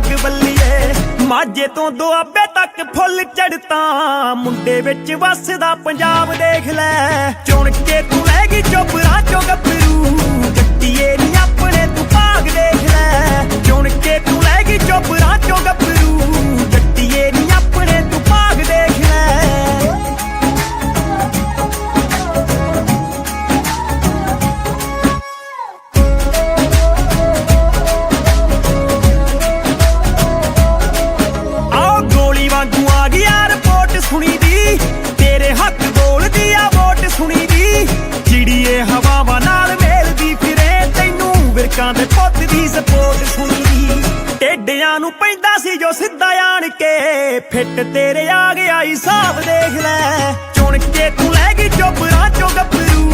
ਪੱਗ ਬੱਲੀਏ ਮਾਝੇ ਤੋਂ ਦੁਆਬੇ ਤੱਕ ਫੁੱਲ ਚੜਤਾ ਮੁੰਡੇ ਵਿੱਚ ਵੱਸਦਾ ਪੰਜਾਬ ਦੇਖ ਲੈ ਚੁਣ ਕੇ ਤੂੰ ਲੈ ਗਈ ਚੋਬਰਾਂ ਚੋਂ ਗੱਭਰੂ ਜੱਟੀਏ ਨੀ ਆਪਣੇ ਤੂੰ ਭਾਗ ਦੇਖ ਲੈ ਚੁਣ ਕੇ ਤੂੰ ਲੈ ਗਈ ਚੋਬਰਾਂ ਚੋਂ ਗੱਭਰੂ ਜੱਟੀਏ ਨੀ ਆਪਣੇ ਤੂੰ ਭਾਗ ਦੇਖ ਲੈ ਸੁਣੀ ਦੀ ਤੇਰੇ ਹੱਥ ਬੋਲਦੀ ਆ ਵੋਟ ਸੁਣੀ ਦੀ ਚਿੜੀਏ ਹਵਾਵਾਂ ਨਾਲ ਮੇਲਦੀ ਫਿਰੇ ਤੈਨੂੰ ਵਿਰਕਾਂ ਦੇ ਪੁੱਤ ਦੀ ਸਪੋਰਟ ਸੁਣੀ ਦੀ ਟੇਡਿਆਂ ਨੂੰ ਪੈਂਦਾ ਸੀ ਜੋ ਸਿੱਧਾ ਆਣ ਕੇ ਫਿੱਟ ਤੇਰੇ ਆ ਗਿਆ ਹਿਸਾਬ ਦੇਖ ਲੈ ਚੁਣ ਕੇ ਤੂੰ ਲੈ ਗਈ ਚੋਬਰਾਂ ਚੋਂ ਗੱਭਰੂ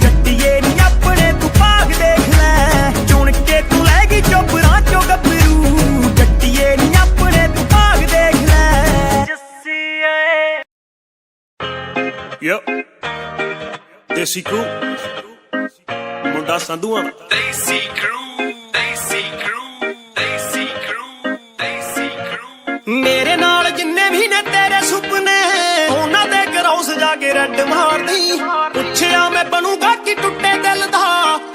ਜੱਟੀਏ ਨੀ ਆਪਣੇ ਤੂੰ ਭਾਗ ਦੇਖ ਲੈ ਚੁਣ ਕੇ ਤੂੰ ਲੈ ਗਈ ਚੋਬਰਾਂ ਚੋਂ ਗੱਭਰੂ ਜੱਟੀਏ ਨੀ ਆਪਣੇ ਤੂੰ ਭਾਗ ਦੇਖ ਲੈ Yep, Desi Crew, ਮੁੰਡਾ ਸੰਧੂਆਂ ਦਾ Desi Crew, Desi Crew, Desi Crew, Desi Crew ਮੇਰੇ ਨਾਲ ਜਿੰਨੇ ਵੀ ਨੇ ਤੇਰੇ ਸੁਪਨੇ ਉਹਨਾਂ ਦੇ ਕਰੌਸ ਜਾ ਕੇ ਰੱਡ ਮਾਰਦੀ ਪੁੱਛਿਆ ਮੈਂ ਬਣੂਗਾ ਕਿ ਟੁੱਟੇ ਦਿਲ ਦਾ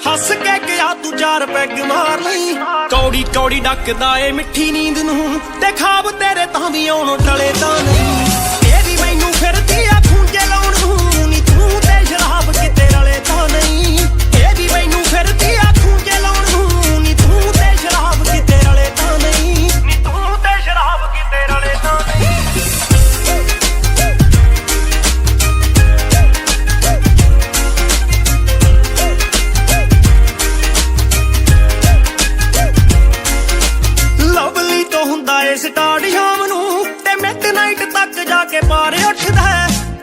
ਹੱਸ ਕੇ ਕਿਹਾ ਤੂੰ ਚਾਰ ਪੈਗ ਮਾਰ ਲਈ ਕੌੜੀ ਕੌੜੀ ਡੱਕਦਾ ਏ ਮਿੱਠੀ ਨੀਂਦ ਨੂੰ ਤੇ ਖਾਬ ਤੇਰੇ ਤਾਂ ਵੀ ਆਉਣੋਂ ਟਲੇ ਤਾਂ ਨਹੀਂ ਇਹ ਵੀ ਮੈਨੂੰ ਫਿਰਦੀ ਆ ਖੂੰਜੇ ਲਾਉਣ ਨੂੰ ਨੀ ਤੂੰ ਤੇ ਸ਼ਰਾਬ ਕਿਤੇ ਰਲੇ ਤਾਂ ਨਹੀਂ ਇਹ ਵੀ ਮੈਨੂੰ ਫਿਰਦੀ ਆ ਖੂੰਜੇ ਲਾਉਣ ਨੂੰ ਨੀ ਤੂੰ ਤੇ ਸ਼ਰਾਬ ਕਿਤੇ ਰਲੇ ਤਾਂ ਨਹੀਂ ਨੀ ਤੂੰ ਤੇ ਸ਼ਰਾਬ ਕਿਤੇ ਰਲੇ ਤਾਂ ਨਹੀਂ ਲਵਲੀ ਤੋਂ ਹੁੰਦਾ ਏ ਸਟਾਰਟ ਸ਼ਾਮ ਨੂੰ ਤੇ ਮਿਡਨਾਈਟ ਤੱਕ ਜਾ ਕੇ ਪਾਰ ਉੱਠਦਾ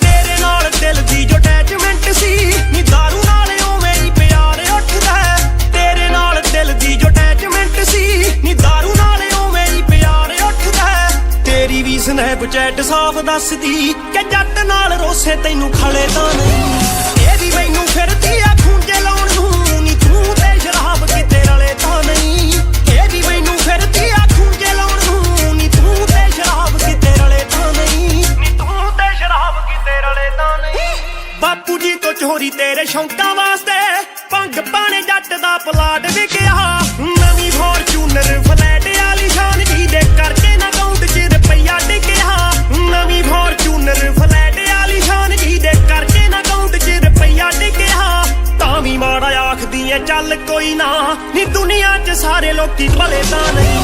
ਤੇਰੇ ਨਾਲ ਦਿਲ ਦੀ ਜੋ ਅਟੈਚਮੈਂਟ ਸੀ ਨੀ ਦਾਰੂ ਨਾਲ ਉਵੇਂ ਹੀ ਪਿਆਰ ਉੱਠਦਾ ਤੇਰੇ ਨਾਲ ਦਿਲ ਦੀ ਜੋ ਅਟੈਚਮੈਂਟ ਸੀ ਨੀ ਦਾਰੂ ਨਾਲ ਉਵੇਂ ਹੀ ਪਿਆਰ ਉੱਠਦਾ ਤੇਰੀ ਵੀ ਸਨੈਪਚੈਟ ਸਾਫ਼ ਦੱਸਦੀ ਕਿ ਜੱਟ ਨਾਲ ਰੋਸੇ ਤੈਨੂੰ ਖਲੇ ਤਾਂ ਨਹੀਂ ਇਹ ਵੀ ਮੈਨੂੰ ਫਿਰਦੀ ਆ ਖੂੰਜੇ ਲਾਉਣ ਨੂੰ ਨੀ ਤੂੰ ਤੇ ਸ਼ਰਾਬ ਕਿਤੇ ਰਲੇ ਤਾਂ ਨਹੀਂ ਇਹ ਵੀ ਮੈਨੂੰ ਫਿਰਦੀ ਆ ਖੂੰਜੇ ਲਾਉਣ ਨੂੰ ਨੀ ਤੂੰ ਤੇ ਸ਼ਰਾਬ ਕਿਤੇ ਰਲੇ ਤਾਂ ਨਹੀਂ ਨੀ ਤੂੰ ਤੇ ਸ਼ਰਾਬ ਕਿਤੇ ਰਲੇ ਤਾਂ ਨਹੀਂ ਬਾਪੂ ਜੀ ਤੋਂ ਚੋਰੀ ਤੇਰੇ ਸ਼ੌਂਕਾਂ ਵਾਸਤੇ ਭੰਗ ਪਾਣੇ ਜੱਟ ਦਾ ਪਲਾਟ ਵਿਕਿਆ ਨਵੀਂ ਫੋਰਚੂਨਰ ਫਲੈਟ ਵਾਲੀ ਸ਼ਾਨ ਜੀ ਦੇ ਕਰਕੇ ਨਾ ਅਕਾਊਂਟ 'ਚ ਰੁਪਈਆ ਡਿੱਗਿਆ ਨਵੀਂ ਫੋਰਚੂਨਰ ਫਲੈਟ ਵਾਲੀ ਸ਼ਾਨ ਜੀ ਦੇ ਕਰਕੇ ਨਾ ਅਕਾਊਂਟ 'ਚ ਰੁਪਈਆ ਡਿੱਗਿਆ ਤਾਂ ਵੀ ਮਾੜਾ ਆਖਦੀ ਏ ਚੱਲ ਕੋਈ ਨਾ ਨੀ ਦੁਨੀਆ 'ਚ ਸਾਰੇ ਲੋਕੀ ਭਲੇ ਤਾਂ ਨਹੀਂ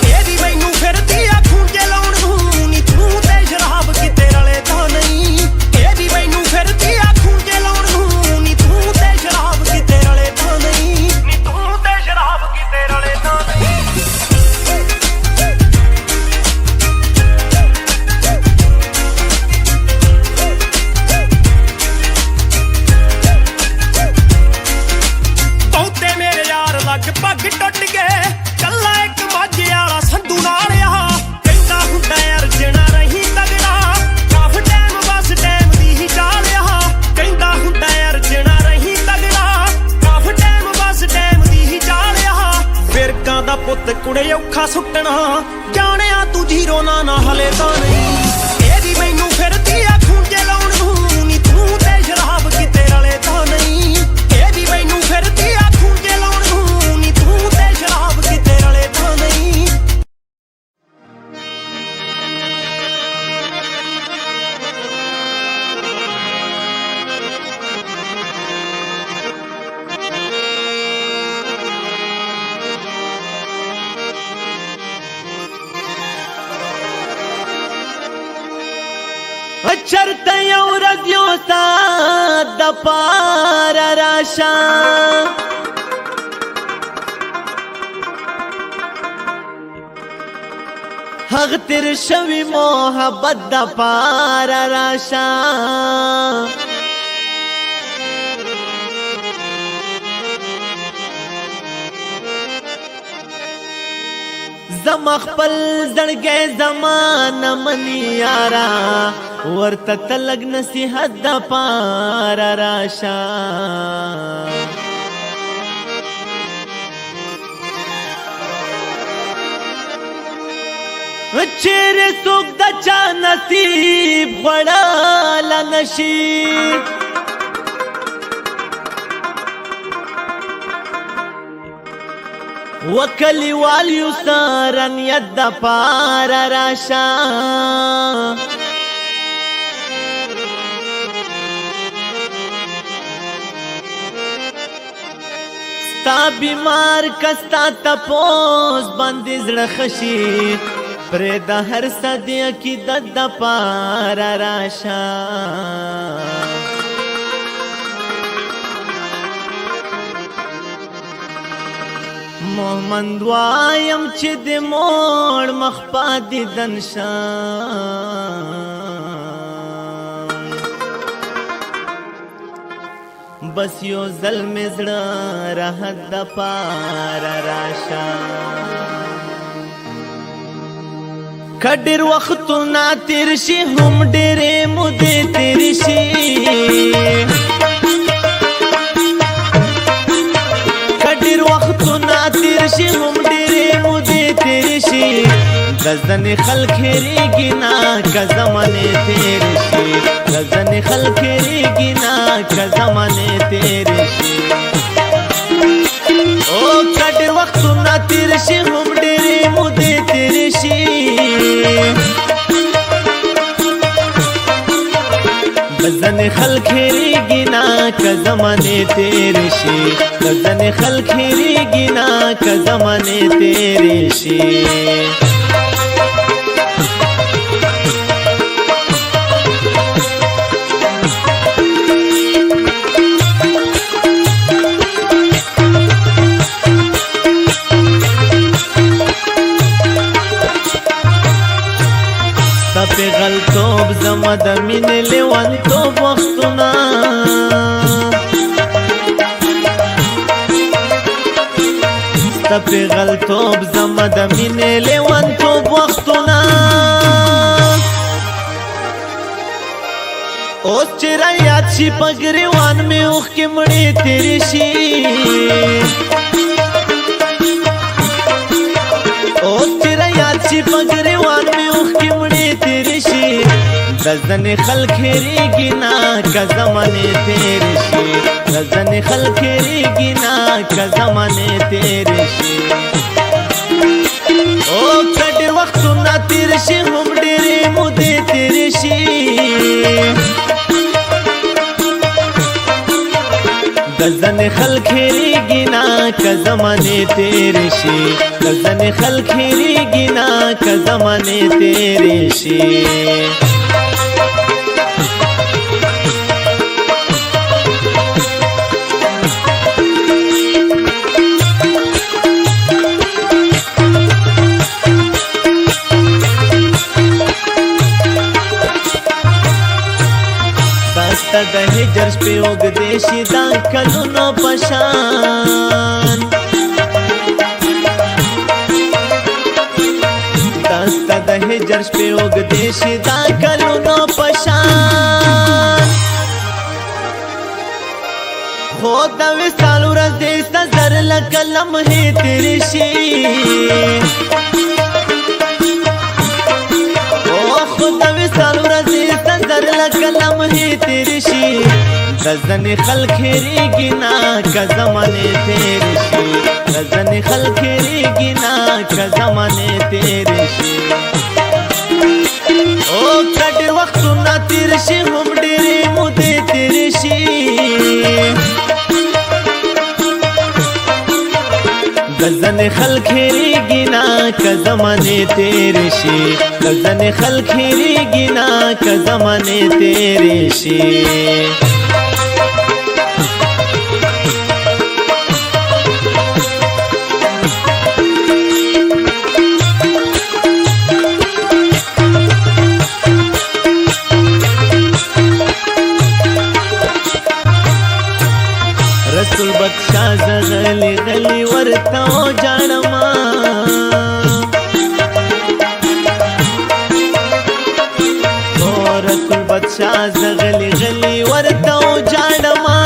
ਇਹ ਵੀ ਮੈਨੂੰ ਫਿਰਦੀ ਆ ਖੂੰਜੇ ਲਾਉਣ ਨੂੰ ਨੀ ਤੂੰ ਤੇ ਸ਼ਰਾਬ ਕਿਤੇ ਰਲੇ ਤਾਂ ਨਹੀਂ ਇਹ ਵੀ ਮੈਨੂੰ ਫਿਰਦੀ ਆ ਖੂੰਜੇ ਲਾਉਣ ਨੂੰ ਨੀ ਤੂੰ ਤੇ ਸ਼ਰਾਬ ਕਿਤੇ ਰਲੇ ਤਾਂ ਨਹੀਂ ਨੀ ਤੂੰ ਤੇ ਸ਼ਰਾਬ ਕਿਤੇ ਰਲੇ ਤਾਂ ਨਹੀਂ ਬਹੁਤੇ ਮੇਰੇ ਯਾਰ ਲਗਭਗ ਟੁੱਟ ਗਏ ਕੱਲਾ ਇੱਕ ਮਾਝੇ ਵਾਲਾ ਸੰਧੂ ਨਾਲ ਆ ਕਹਿੰਦਾ ਹੁੰਦਾ ਅਰਜਣਾ ਰਹੀ ਤਗੜਾ ਕਾਫ ਟਾਈਮ ਬਸ ਟਾਈਮ ਦੀ ਹੀ ਚਾਲ ਆ ਕਹਿੰਦਾ ਹੁੰਦਾ ਅਰਜਣਾ ਰਹੀ ਤਗੜਾ ਕਾਫ ਟਾਈਮ ਬਸ ਟਾਈਮ ਦੀ ਹੀ ਚਾਲ ਆ ਫਿਰਕਾਂ ਦਾ ਪੁੱਤ ਕੁੜੇ ਔਖਾ ਸੁੱਟਣਾ ਜਾਣਿਆ ਤੂੰ ਜੀਰੋ ਨਾ ਹਲੇ ਤਾਂ ਨਹੀਂ ਇਹ ਵੀ ਮੈਨੂੰ ਫਿਰਦੀ ਆ ਖੂੰਜੇ ਲਾਉਣ ਨੂੰ ਨੀ ਤੂੰ ਤੇ ਸ਼ਰਾਬ ਕਿਤੇ ਰਲੇ ਤਾਂ ਨਹੀਂ ਇਹ ਵੀ ਮੈਨੂੰ ਫਿਰਦੀ ਆ ਖੂੰਜੇ ਲਾਉਣ ਨੂੰ ਨੀ ਤੂੰ ਤੇ ਸ਼ਰਾਬ ਕਿਤੇ ਰਲੇ ਤਾਂ ਨਹੀਂ Certăiau radiosa da pararașa Hag tir shavi mohabbat da pararașa زما خپل زړګي زمانه منی یارا ورته تلګ نصیحت د پار راشا چیرې څوک د چا نصیب خوړلی نشي و کلیوال یو سره نیت د پاره راشه ستا بیمار کستا تپوس باندې زړه خشي پرېږده هر څه د عقیدت د پاره راشه مومند وایم چې د موړ مخ په دیدن شم بس یو ځل مې زړه راحت د پاره راشه که ډېر وختونه تېر شي هم ډېرې مودې تېرې شي تیر شي هم ډېرې مودې تېرې شي د ځنې خلک هېرېږي نه که زمانې تېرې شي د ځنې خلک هېرېږي نه که زمانې تېرې شي او که ډېر وختونه تېر شي هم ډېرې مودې تېرې شي ځنې خلک هېرېږي نه که زمانې تېرې شي ځنې خلک هېرېږي نه که زمانې تېرې شي پیغلتوب زما د مینې لیونتوب وختونه ستا پیغلتوب زما د مینې لیونتوب وختونه اوس چې رایاد شي په ګریوان مې اوښکې مړې تېرې شي اوس چې رایاد شي په ګریوان مې اوښکې مړې تېرې شي د ځنې خلک هېرېږي نه که زمانې تېرې شي د ځنې خلک هېرېږي نه که زمانې تېرې شي او که ډېر وختونه تېر شي هم ډېرې مودې تېرې شي د ځنې خلک هېرېږي نه که زمانې تېرې شي د ځنې خلک هېرېږي نه که زمانې تېرې شي داسته د هجر شپې اوږدې شي دا کلونو په شان داسته د هجر شپې اوږدې شي دا کلونو په شان خو د وصال ورځې سته زر لکه لمحې تېرې شي خو د وصال ورځې سته زر لکه لمحې تېرې شي د ځنې خلک هېرېږي نه که زمانې تېرې شي د ځنې خلک هېرېږي نه که زمانې تېرې شي او که ډېر وختونه تېر شي هم ډېرې مودې تېرې شي د ځنې خلک هېرېږي نه که زمانې تېرې شي د ځنې خلک هېرېږي نه که زمانې تېرې شي رسول بخشا زغلی غلی ورته وجاړما رسول بخشا زغلی غلی ورته وجاړما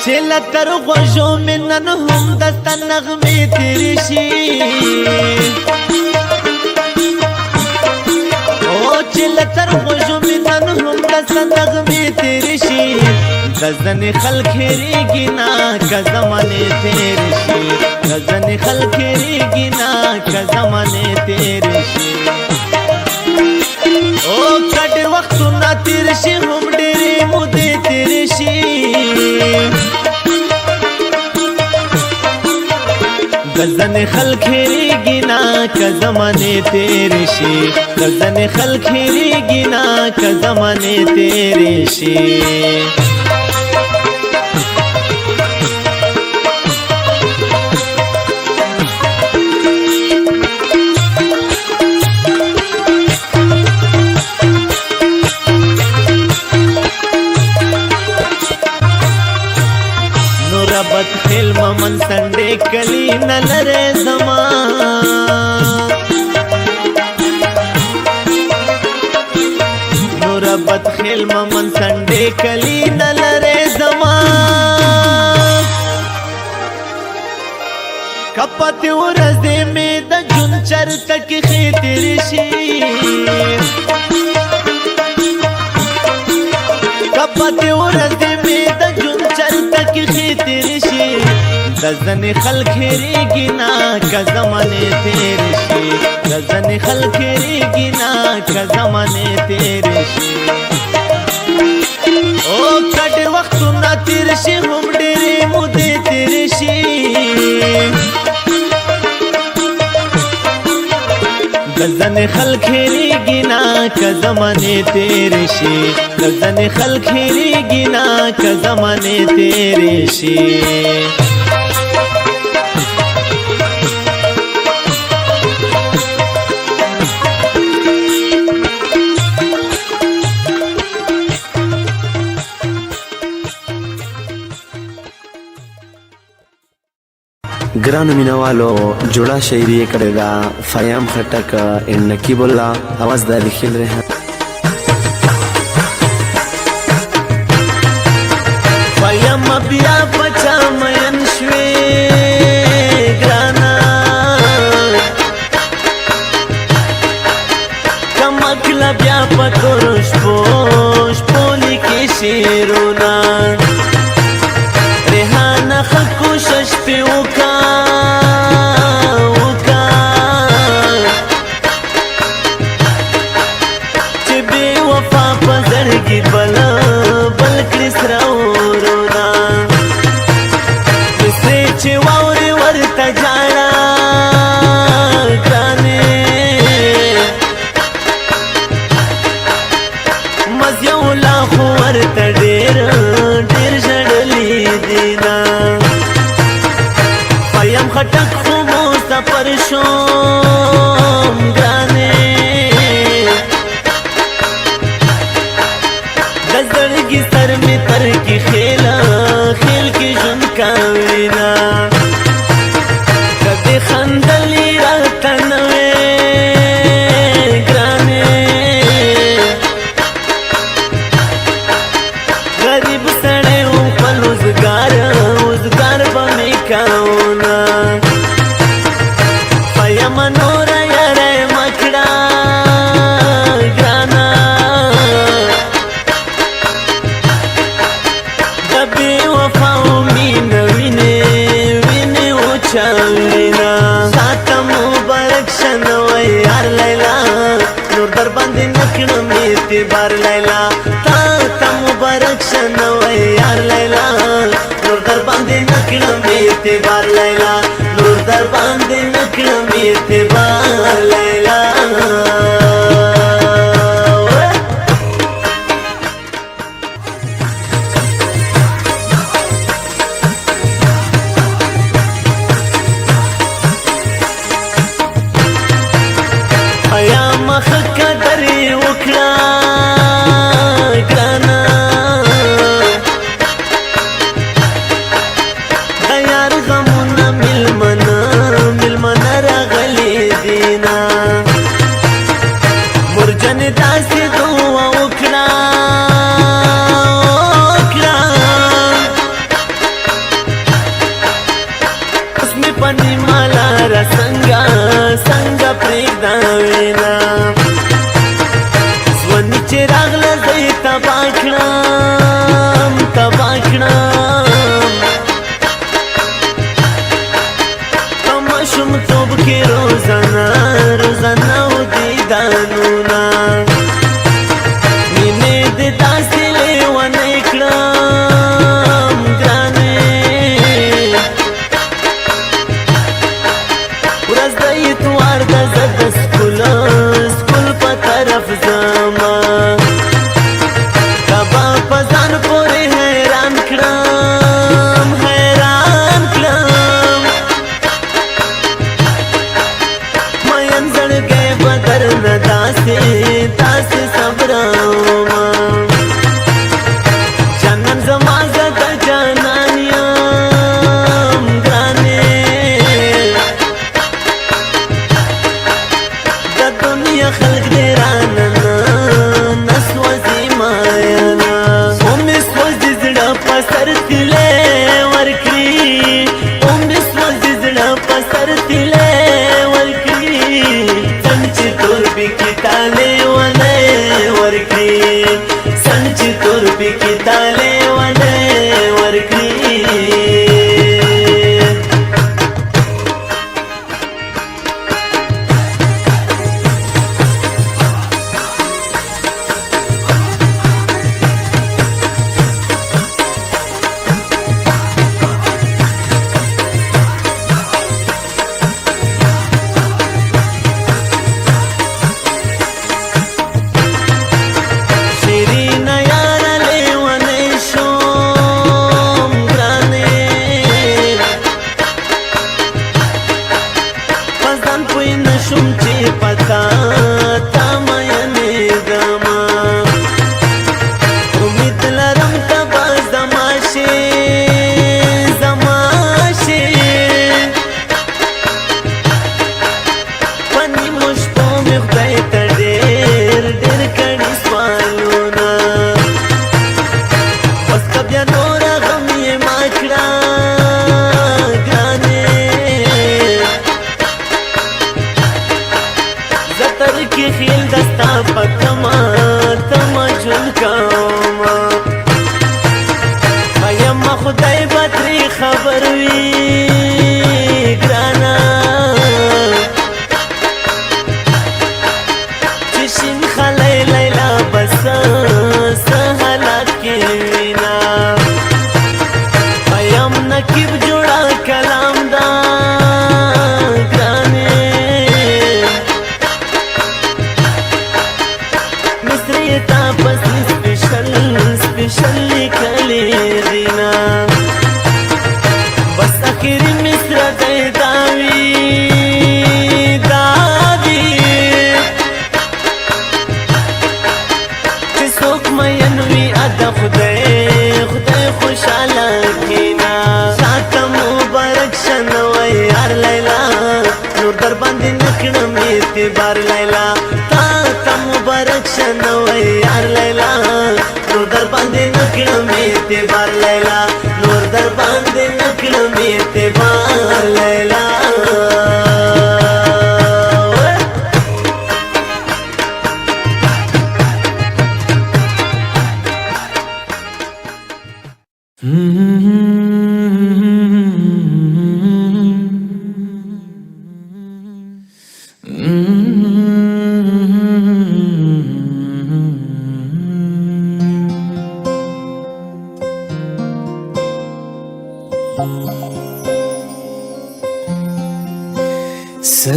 چې له تر غوږو مې نن هم درته نغمې تېرې شي چې له تر غوږو مې نن هم درته نغمې تېرې شي د ځنې خلک هېرېږي نه که زمانې تېرې شي د ځنې خلک هېرېږي نه که زمانې تېرې شي او که ډېر وختونه تېر شي هم ډېرې مودې تېرې شي د ځنې خلک هېرېږي نه که زمانې تېرې شي د ځنې خلک هېرېږي نه که زمانې تېرې شي بد خیل ممن سنډې کلی نه لرې زما نور بد خیل ممن سنډې کلی نه لرې زما کپاتې ورځې مې د جون چرته کې ښې تېرې شي کپاتې ورځې مې د جون چرته کې ښې تېرې شي د ځنې خلک هېرېږي نه که زمانې تېرې شي د ځنې خلک هېرېږي نه که زمانې تېرې شي او که ډېر وختونه تېر شي هم ډېرې مودې تېرې شي د ځنې خلک هېرېږي نه که زمانې تېرې شي د ځنې خلک هېرېږي نه که زمانې تېرې شي ګرانو مینوالو جوړه شاعري یې کړې ده فیام خټک اینډ نقیب الله आवाज د لیکل ریحان فیم بیا پچا مین شوې ګرانا کمکله بیا په تورو شپو شپو لیکې شعرونه ریحانه ښه کوشش پې وکړه بل کړي سره ورونه کیسې چې واورې ورته جاړه ګرانې مزیو لا خو ورته ډېر ډېر ژړلي دي نه فیم خټک خو مو سفر شوم ګرانې زړګي سر می تر کې خیلا خیل کې ژوند کاوینا کدی خندلې راته نوې ګرانې غریب سړی و خپل روزګار به مې کاونا فیم نور یاره مکړه ګرانا چاوینا ساته مبارک شنوی یار لیلا نور در باندې نکړم اعتبار لیلا تا مبارک شنوی یار لیلا نور در باندې نکړم اعتبار لیلا نور در باندې نکړم اعتبار لیلا غم ಪನಿ ಮಾಲಾರ ಸಂಗ ಸಂಗ ಪ್ರೇಗ್ದಾವೇನಾ स्वनी चिरागला जाई तबाखणाम तमाशुम तोब के रोजाना रोजाना उदी दानूना मीने दे दासिले वनेकलाम ग्राने उरस दाई तुवार दा जद स्कूल पा तरफ जामा कबा पजान पोरे हैरान क्लाम मयन जड़ गए बदर न दासे दासे सबरामा जनन जमाजा द जनानियाम ग्राने द दुनिया खल्क देराना नस्वजी मायाना ओमे स्वजी जड़ा पसर तिले वरकरी ओमे स्वजी जड़ा पसर तिले वरकरी संची तोर बिकी ताले वने वरकरी संची तोर बिकी ताले वने वरकरी पता तमयने गमा उम्मीद लरम तबा जमाशे जमाशे पनी मुश्तो में बेहतर डेर डेर कड़ी स्वालूना बस कब या नोरा गम ये माकड़ा के खेल दस्ता पतमा तमा झुलकामा भयमा खुदाई बतरी खबर वी ग्राना चिशिन खलाई लैला बसा सहलात के वीना भयम नकीब जोड़ा कलाम दा स्पेशल निकले दीना बस आखिरी मिस्र दे दावी दावी सोक मयनवी अदा खुदाई खुशाला कीना साथ मुबारक शनवा यार लैला नूर दर बंदी नकड़ में तिबार लैला ता मुबारक शनवा यार लैला नूर दर बंदी नकड़ में तिबार लैला नूर दर बंदी नकड़ में तिबार लैला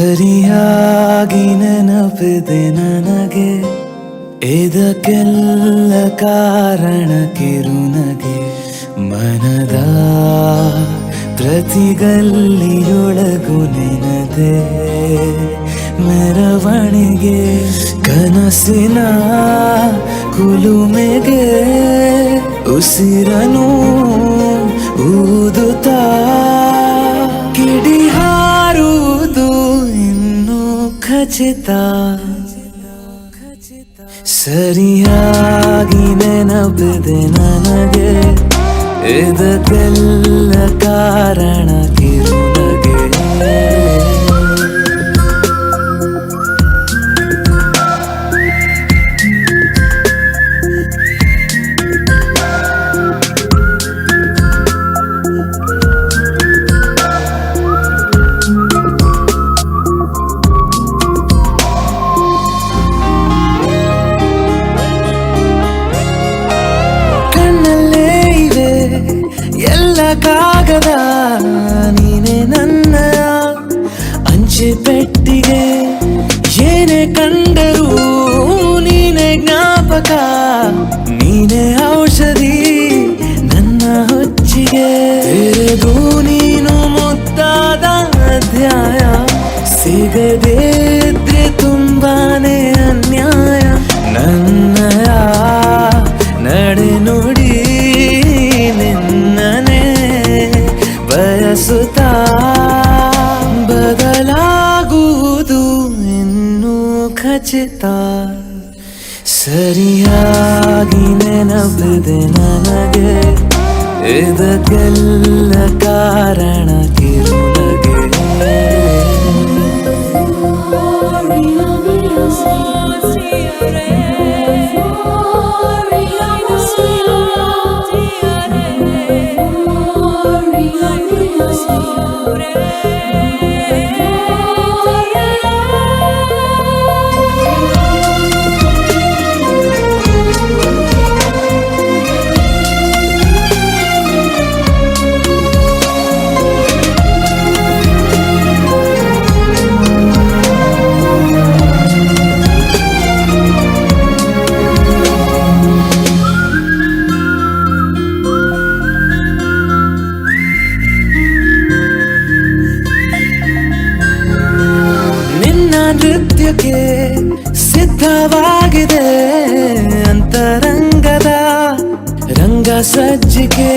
ಸರಿಯಾಗಿ ನೆನಪಿದೆ ನನಗೆ ಇದಕ್ಕೆಲ್ಲ ಕಾರಣ ಕಿರುನಗೆ ಮನದ ಪ್ರತಿಗಲ್ಲಿಯೊಳಗು ನೆನದೆ ಮೆರವಣಿಗೆ ಕನಸಿನ ಕುಲುಮೆಗೆ ಉಸಿರನು ಊದುತ್ತಾ ಕಿಡಿ ಹಾರುವುದು ಇನ್ನು ಖಚಿತ ಸರಿಯಾಗಿ ನೆನಪಿದೆ ನನಗೆ ಇದಕ್ಕೆಲ್ಲ ಕಾರಣ ಕಿರುನಗೆ ಹೆಜ್ಜೆ ಪೆಟ್ಟಿಗೆ ಏನೇ ಕಂಡರೂ ನೀನೆ ಜ್ಞಾಪಕ, ನೀನೆ ಔಷಧಿ ನನ್ನ ಹೊಚ್ಚಿಗೆ. ತೆರೆದು ನೀನು ಮುದ್ದಾದ ಅಧ್ಯಾಯ, ಸಿಗದೇ ಇದ್ರೆ ತುಂಬಾನೇ ಅನ್ಯಾಯ. ನನ್ನಯ ನಡೆ ನುಡಿ ನಿನ್ನನೆ ಬಯಸುತ್ತಾ, ಬದಲಾಗುವುದು ಇನ್ನೂ ಖಚಿತ. ಸರಿಯಾಗಿ ನೆನಪಿದೆ ನನಗೆ, ಇದಕ್ಕೆಲ್ಲ ಕಾರಣ ಕಿರುನಗೆ. ನೃತ್ಯಕ್ಕೆ ಸಿದ್ಧವಾಗಿದೆ ಅಂತರಂಗದ ರಂಗ ಸಜ್ಜಿಕೆ.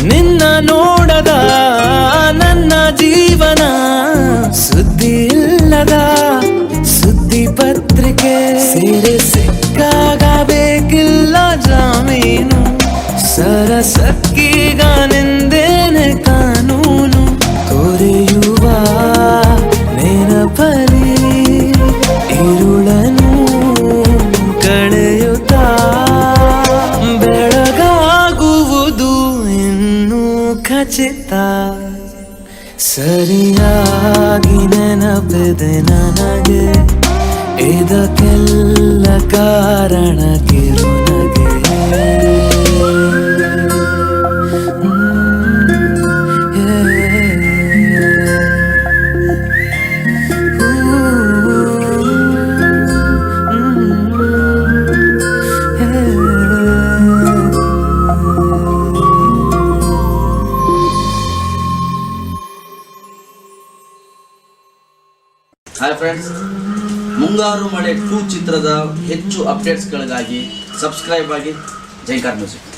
ನಿನ್ನ ನೋಡದ ನನ್ನ ಜೀವನ ಸುದ್ದಿ ಇಲ್ಲದ ಸುದ್ದಿ ಪತ್ರಿಕೆ. ಸೇರೆ ಸಿಕ್ಕಾಗ ಬೇಕಿಲ್ಲ ಜಾಮೀನು, ಸರಸಕ್ಕೀಗ ನಿಂದೇನೆ ಕಾನೂನು. ಕೊರೆಯುವ ನೆನಪಲಿ ഇരുളನು ಕಳೆಯುತ್ತಾ, ಬೆಳಗಾಗುವುದು ಇನ್ನೂ ಖಚಿತ. ಸರಿಯಾಗಿ ನೆನಪಿದೆ ನನಗೆ, ಇದಕ್ಕೆಲ್ಲ ಕಾರಣ ಕಿರುನಗೆ. ಹಾಯ್ ಫ್ರೆಂಡ್ಸ್, ಮುಂಗಾರು ಮಳೆ 2 ಚಿತ್ರದ ಹೆಚ್ಚು ಅಪ್ಡೇಟ್ಸ್ಗಳಿಗಾಗಿ ಸಬ್ಸ್ಕ್ರೈಬ್ ಆಗಿ ಜೈಕಾರ್ ಮ್ಯೂಸಿಕ್.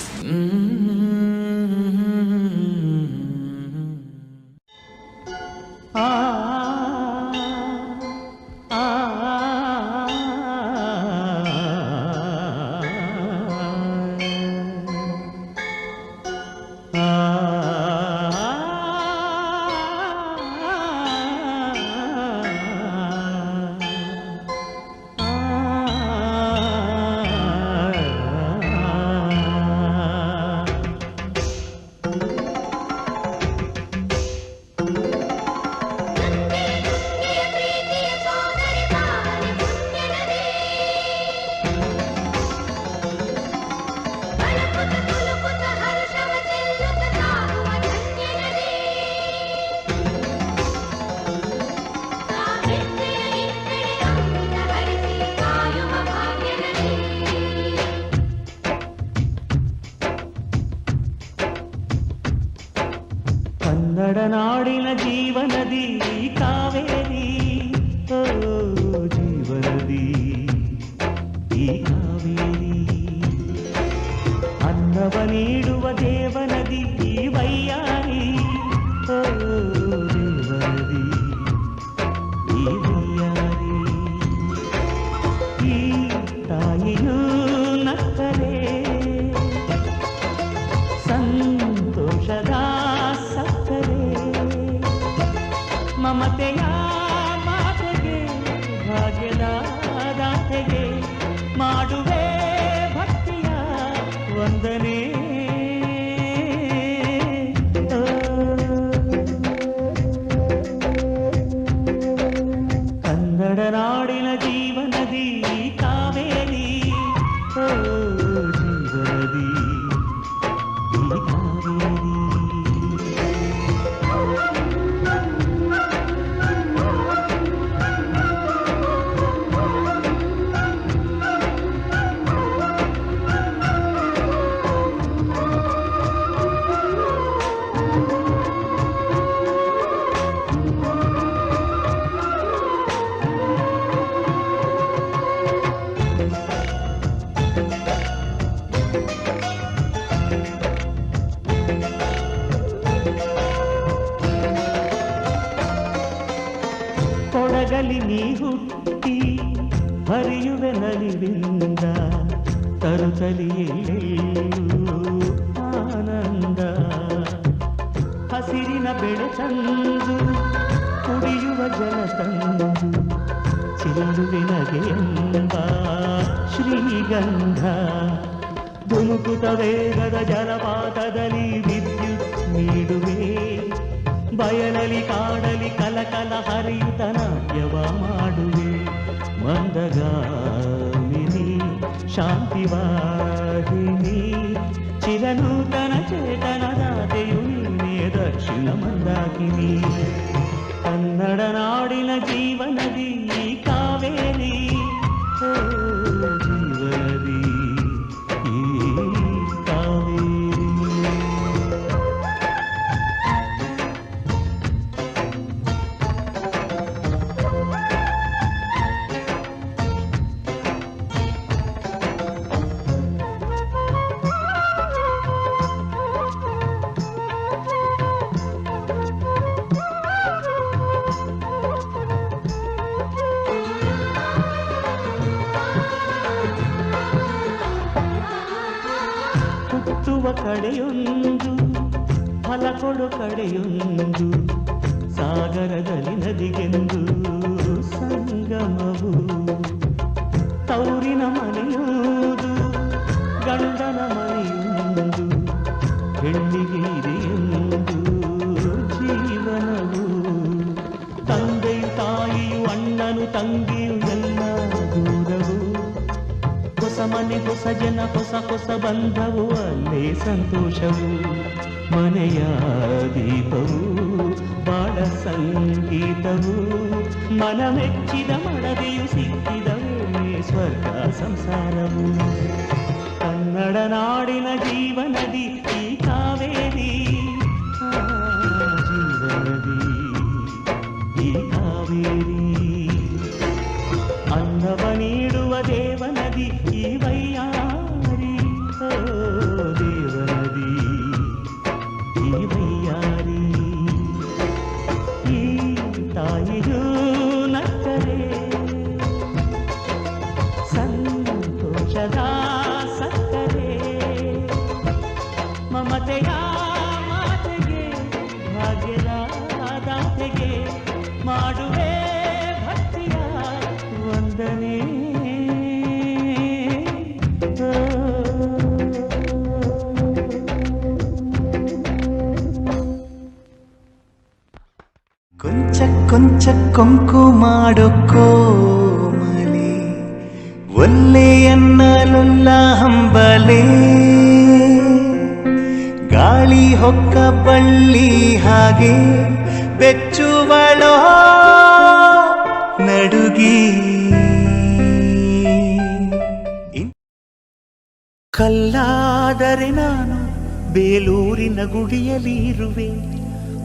ಕನ್ನಡ ನಾಡಿನ ಜೀವನದಿ ಕಾವೇರಿ, ಓ ಜೀವನದಿ ಈ ಕಾವೇರಿ. ಅನ್ನವ ನೀಡುವ ದೇವನದಿ ಈ ವೈಯಾರಿ, ಓ ದೇವನದಿ ಈ ವೈಯಾರಿ. ಈ ತಾಯಿಯೂ ನಕ್ಕರೆ ಸಂತೋಷದ ಮಮತೆಯ ಮಾತೆಗೆ ಭಾಗ್ಯದ ದಾತೆಗೆ ಮಾಡುವೆ ಭಕ್ತಿಯ ವಂದನೆ. ಕನ್ನಡ ನಾಡಿನ ಜೀವನದಿ ಕಾವೇರಿ, ಓ ಜೀವನದಿ ಈ ಕಾವೇರಿ. ಕೊಡಗಲಿ ನೀ ಹುಟ್ಟಿ ಹರಿಯುವೆ ನಲಿವಿಂದ ತರುತ್ತಲಿಯೆಲ್ಲೂ ಆನಂದ ಹಸಿರಿನ ಬೆಳೆ ತಂದು ಕುಡಿಯುವ ಜಲ ತಂದು ಚಿಲ್ಲುವಿನಗೆ ಎಂಬ ಶ್ರೀಗಂಧ ಧುಮುಕುತ ವೇಗದ ಜಲಪಾತದಲ್ಲಿ ವಿದ್ಯುತ್ ನೀಡುವೆ ಬಯಲಲಿ ಕಾಡಲಿ ಕಲಕಲ ಹರಿಯುತ ನಾಟ್ಯವ ಮಾಡುವೆ ಮಂದಗಾಮಿನಿ ಶಾಂತಿವಾಹಿನಿ ಚಿರನೂತನ ಚೇತನದಾತೆಯು ನೀನೇ ದಕ್ಷಿಣ ಮಂದಾಕಿನಿ ಕನ್ನಡ ನಾಡಿನ ಜೀವನದಿ ಕಾವೇರಿ ಓ ಜೀವನದಿ ಈ ಕಾವೇರಿ ಹುಟ್ಟುವ ಕಡೆಯೊಂದು ಫಲ ಕೊಡು ಕಡೆಯೊಂದು ಸಾಗರದಲ್ಲಿ ನದಿಗೆಂದು ಸಂಗಮವು ತೌರಿನ ಮನೆಯುವುದು ಗಂಡನ ಮನೆಯೊಂದು ಹೆಣ್ಣಿಗೆ ಇದೆಯೊಂದು ಜೀವನವು ತಂದೆಯು ತಾಯಿಯು ಅಣ್ಣನು ತಂಗಿಯು ಎಲ್ಲ ದೂರವು ಹೊಸ ಮನೆ ಹೊಸ ಜನ ಹೊಸ ಹೊಸ ಬಂಧವು ಅಲ್ಲೇ ಸಂತೋಷವು ಮನೆಯ ದೀಪವು ಬಾಳ ಸಂಗೀತವು ಮನ ಮೆಚ್ಚಿದ ಮಡದೆಯು ಸಿಕ್ಕಿದವೇ ಸ್ವರ್ಗ ಸಂಸಾರವು ಕನ್ನಡ ನಾಡಿನ ಜೀವನದಿ ಈ ಕಾವೇರಿ ಜೀವನದಿ ಈ ಕಾವೇರಿ ಅನ್ನವ ನೀಡುವ ದೇವನದಿ ಈ ವೈಯಾರಿ ಓ ದೇವನದಿ ಈ ವೈಯಾರಿ ಈ ತಾಯಿಯೂ ನಕ್ಕರೆ ಸಂತೋಷದ ಸಕ್ಕರೆ ಮಮತೆಯ ಮಾತೆಗೆ ಭಾಗ್ಯದ ದಾತೆಗೆ ಮಾಡುವೆ ಭಕ್ತಿಯ ವಂದನೆ ಕೊಂಚ ಕೊಂಚ ಕೊಂಕು ಮಾಡೋ ಕೋಮಲೆ ಒಲ್ಲೆಯನ್ನಲುಲ್ಲ ಹಂಬಲೆ ಗಾಳಿ ಹೊಕ್ಕ ಬಳ್ಳಿ ಹಾಗೆ ಬೆಚ್ಚುವಳೋ ನಡುಗಿ ಕಲ್ಲಾದರೆ ನಾನು ಬೇಲೂರಿನ ಗುಡಿಯಲ್ಲಿ ಇರುವೆ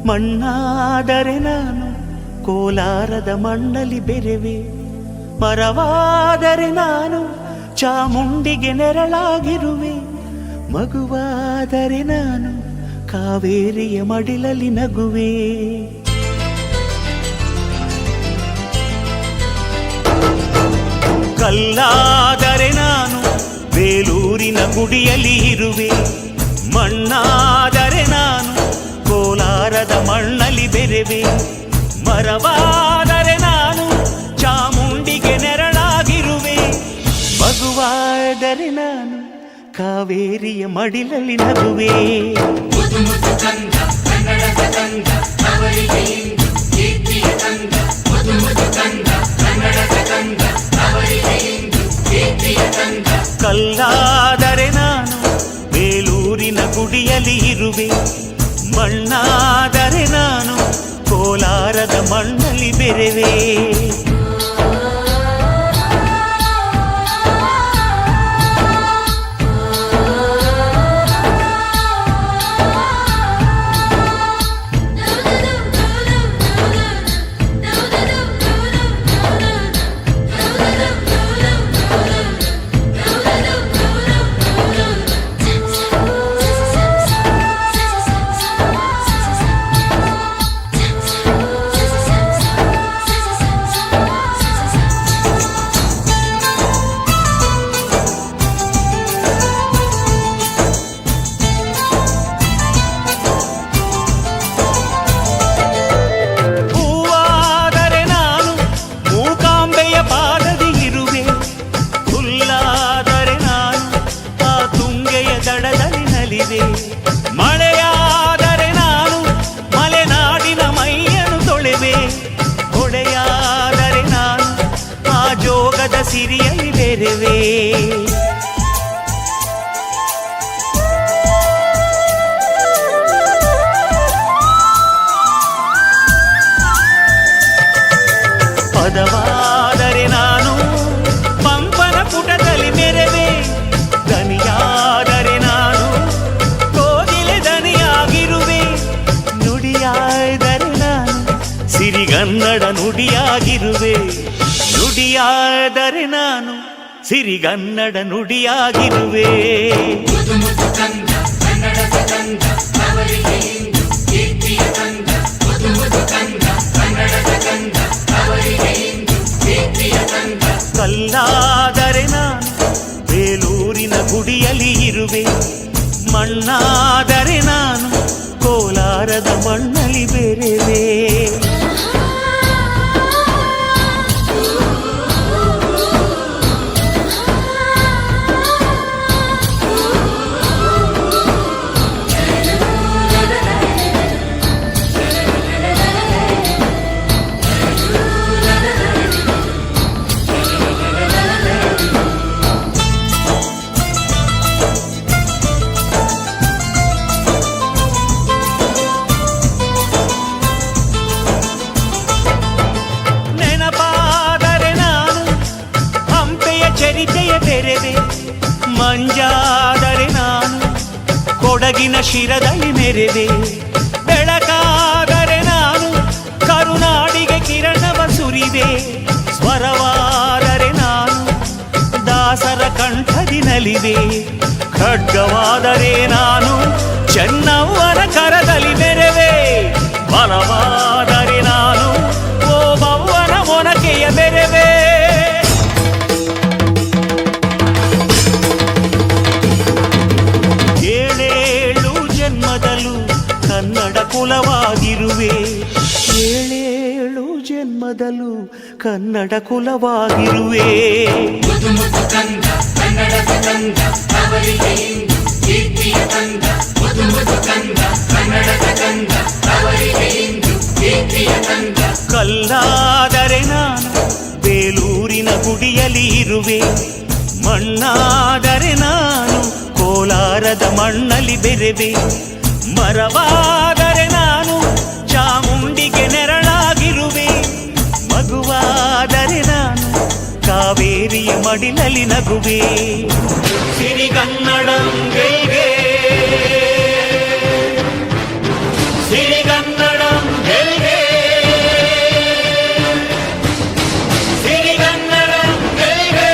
ಮಣ್ಣಾದರೆ ನಾನು ಕೋಲಾರದ ಮಣ್ಣಲ್ಲಿ ಬೆರೆವೆ ಮರವಾದರೆ ನಾನು ಚಾಮುಂಡಿಗೆ ನೆರಳಾಗಿರುವೆ ಮಗುವಾದರೆ ನಾನು ಕಾವೇರಿಯ ಮಡಿಲಲ್ಲಿ ನಗುವೆ ಕಲ್ಲಾದರೆ ನಾನು ಬೇಲೂರಿನ ಗುಡಿಯಲ್ಲಿ ಇರುವೆ ಮಣ್ಣಾದರೆ ನಾನು ಕೋಲಾರದ ಮಣ್ಣಲ್ಲಿ ಬೆರೆವೆ ಮರವಾದರೆ ನಾನು ಚಾಮುಂಡಿಗೆ ನೆರಳಾಗಿರುವೆ ಮಗುವಾದರೆ ನಾನು ಕಾವೇರಿಯ ಮಡಿಲಲ್ಲಿ ನಗುವೆ ಕಲ್ಲಾದರೆ ನಾನು ಬೇಲೂರಿನ ಗುಡಿಯಲ್ಲಿ ಇರುವೆ ಮಣ್ಣಾದರೆ ನಾನು ಕೋಲಾರದ ಮಣ್ಣಲ್ಲಿ ಬೆರೆವೆ ಬೆರೆವೆ. ಪದವಾದರೆ ನಾನು ಪಂಪನ ಪುಟದಲ್ಲಿ ಮೆರೆವೆ, ದನಿಯಾದರೆ ನಾನು ಕೋಗಿಲೆ ದನಿಯಾಗಿರುವೆ. ನುಡಿಯಾದರೆ ನಾನು ಸಿರಿಗನ್ನಡ ನುಡಿಯಾಗಿರುವೆ, ನುಡಿಯಾದರೆ ನಾನು ಸಿರಿಗನ್ನಡ ನುಡಿಯಾಗಿರುವೆ. ಕಲ್ಲಾದರೆ ನಾನು ಬೇಲೂರಿನ ಗುಡಿಯಲ್ಲಿ ಇರುವೆ, ಮಣ್ಣಾದರೆ ನಾನು ಕೋಲಾರದ ಮಣ್ಣಲ್ಲಿ ಬೆರೆವೆ. ಚರಿತೆಯ ತೆರೆವೆ, ಮಂಜಾದರೆ ನಾನು ಕೊಡಗಿನ ಶಿರದಲ್ಲಿ ಮೆರೆವೆ. ಬೆಳಕಾದರೆ ನಾನು ಕರುನಾಡಿಗೆ ಕಿರಣವ ಸುರಿವೆ, ಸ್ವರವಾದರೆ ನಾನು ದಾಸರ ಕಂಠದಿ ನಲಿವೆ. ಖಡ್ಗವಾದರೆ ನಾನು ಚೆನ್ನವ್ವನ ಕರದಲ್ಲಿ ಮೆರೆವೆ, ಬಲವಾದರೆ ನಾನು ಓಬವ್ವನ ಮೊನಕೆಯ ಮೆರೆವೆ. ಕನ್ನಡ ಕುಲವಾಗಿರುವೆ, ಏಳೇಳು ಜನ್ಮದಲ್ಲೂ ಕನ್ನಡ ಕುಲವಾಗಿರುವೆ. ಕಲ್ಲಾದರೆ ನಾನು ಬೇಲೂರಿನ ಗುಡಿಯಲ್ಲಿ ಇರುವೆ, ಮಣ್ಣಾದರೆ ನಾನು ಕೋಲಾರದ ಮಣ್ಣಲ್ಲಿ ಬೆರೆವೆ. ಮರವಾದರೆ ನಾನು ಚಾಮುಂಡಿಗೆ ನೆರಳಾಗಿರುವೆ, ಮಗುವಾದರೆ ನಾನು ಕಾವೇರಿಯ ಮಡಿಲಲ್ಲಿ ನಗುವೆ. ಸಿರಿಗನ್ನಡಂ ಗೆಲ್ಗೆ, ಸಿರಿಗನ್ನಡಂ ಗೆಲ್ಗೆ, ಸಿರಿಗನ್ನಡಂ ಗೆಲ್ಗೆ.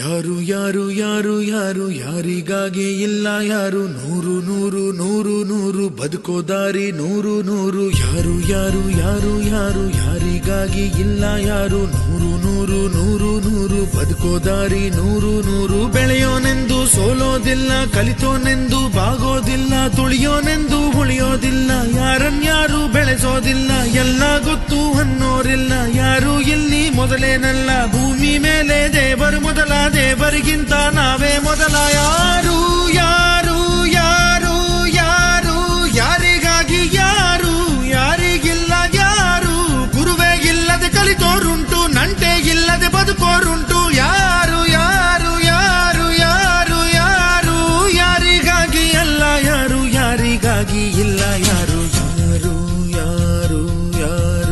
ಯಾರು ಯಾರು ಯಾರು ಯಾರು ಯಾರಿಗಾಗಿ ಇಲ್ಲ ಯಾರು, ನೂರು ನೂರು ನೂರು ನೂರು ಬದುಕೋ ದಾರಿ ನೂರು ನೂರು. ಯಾರು ಯಾರು ಯಾರು ಯಾರು ಯಾರಿಗಾಗಿ ಇಲ್ಲ ಯಾರು, ನೂರು ನೂರು ನೂರು ನೂರು ಬದುಕೋ ದಾರಿ ನೂರು ನೂರು. ಬೆಳೆಯೋನೆಂದು ಸೋಲೋದಿಲ್ಲ, ಕಲಿತೋನೆಂದು ಬಾಗೋದಿಲ್ಲ, ತುಳಿಯೋನೆಂದು ಉಳಿಯೋದಿಲ್ಲ, ಯಾರನ್ಯಾರು ಬೆಳೆಸೋದಿಲ್ಲ, ಎಲ್ಲ ಗೊತ್ತು ಅನ್ನೋರಿಲ್ಲ. ಯಾರು ಇಲ್ಲಿ ಮೊದಲೇನಲ್ಲ, ಭೂಮಿ ಮೇಲೆ ದೇವರು ಮೊದಲ, ದೇವರಿಗಿಂತ ನಾವೇ ಮೊದಲ. ಯಾರು ಯಾರು ಯಾರು ಯಾರು ಯಾರಿಗಾಗಿ ಯಾರು ಯಾರಿಗಿಲ್ಲ ಯಾರು, ಗುರುವೇ ಇಲ್ಲದೆ ಕಲಿತೋರುಂಟು, ನಂಟೆ ಇಲ್ಲದೆ ಬದುಕೋರುಂಟು. ಯಾರು ಯಾರು ಯಾರು ಯಾರು ಯಾರು ಯಾರಿಗಾಗಿ ಅಲ್ಲ ಯಾರು, ಯಾರಿಗಾಗಿ ಇಲ್ಲ ಯಾರು. ಯಾರು ಯಾರು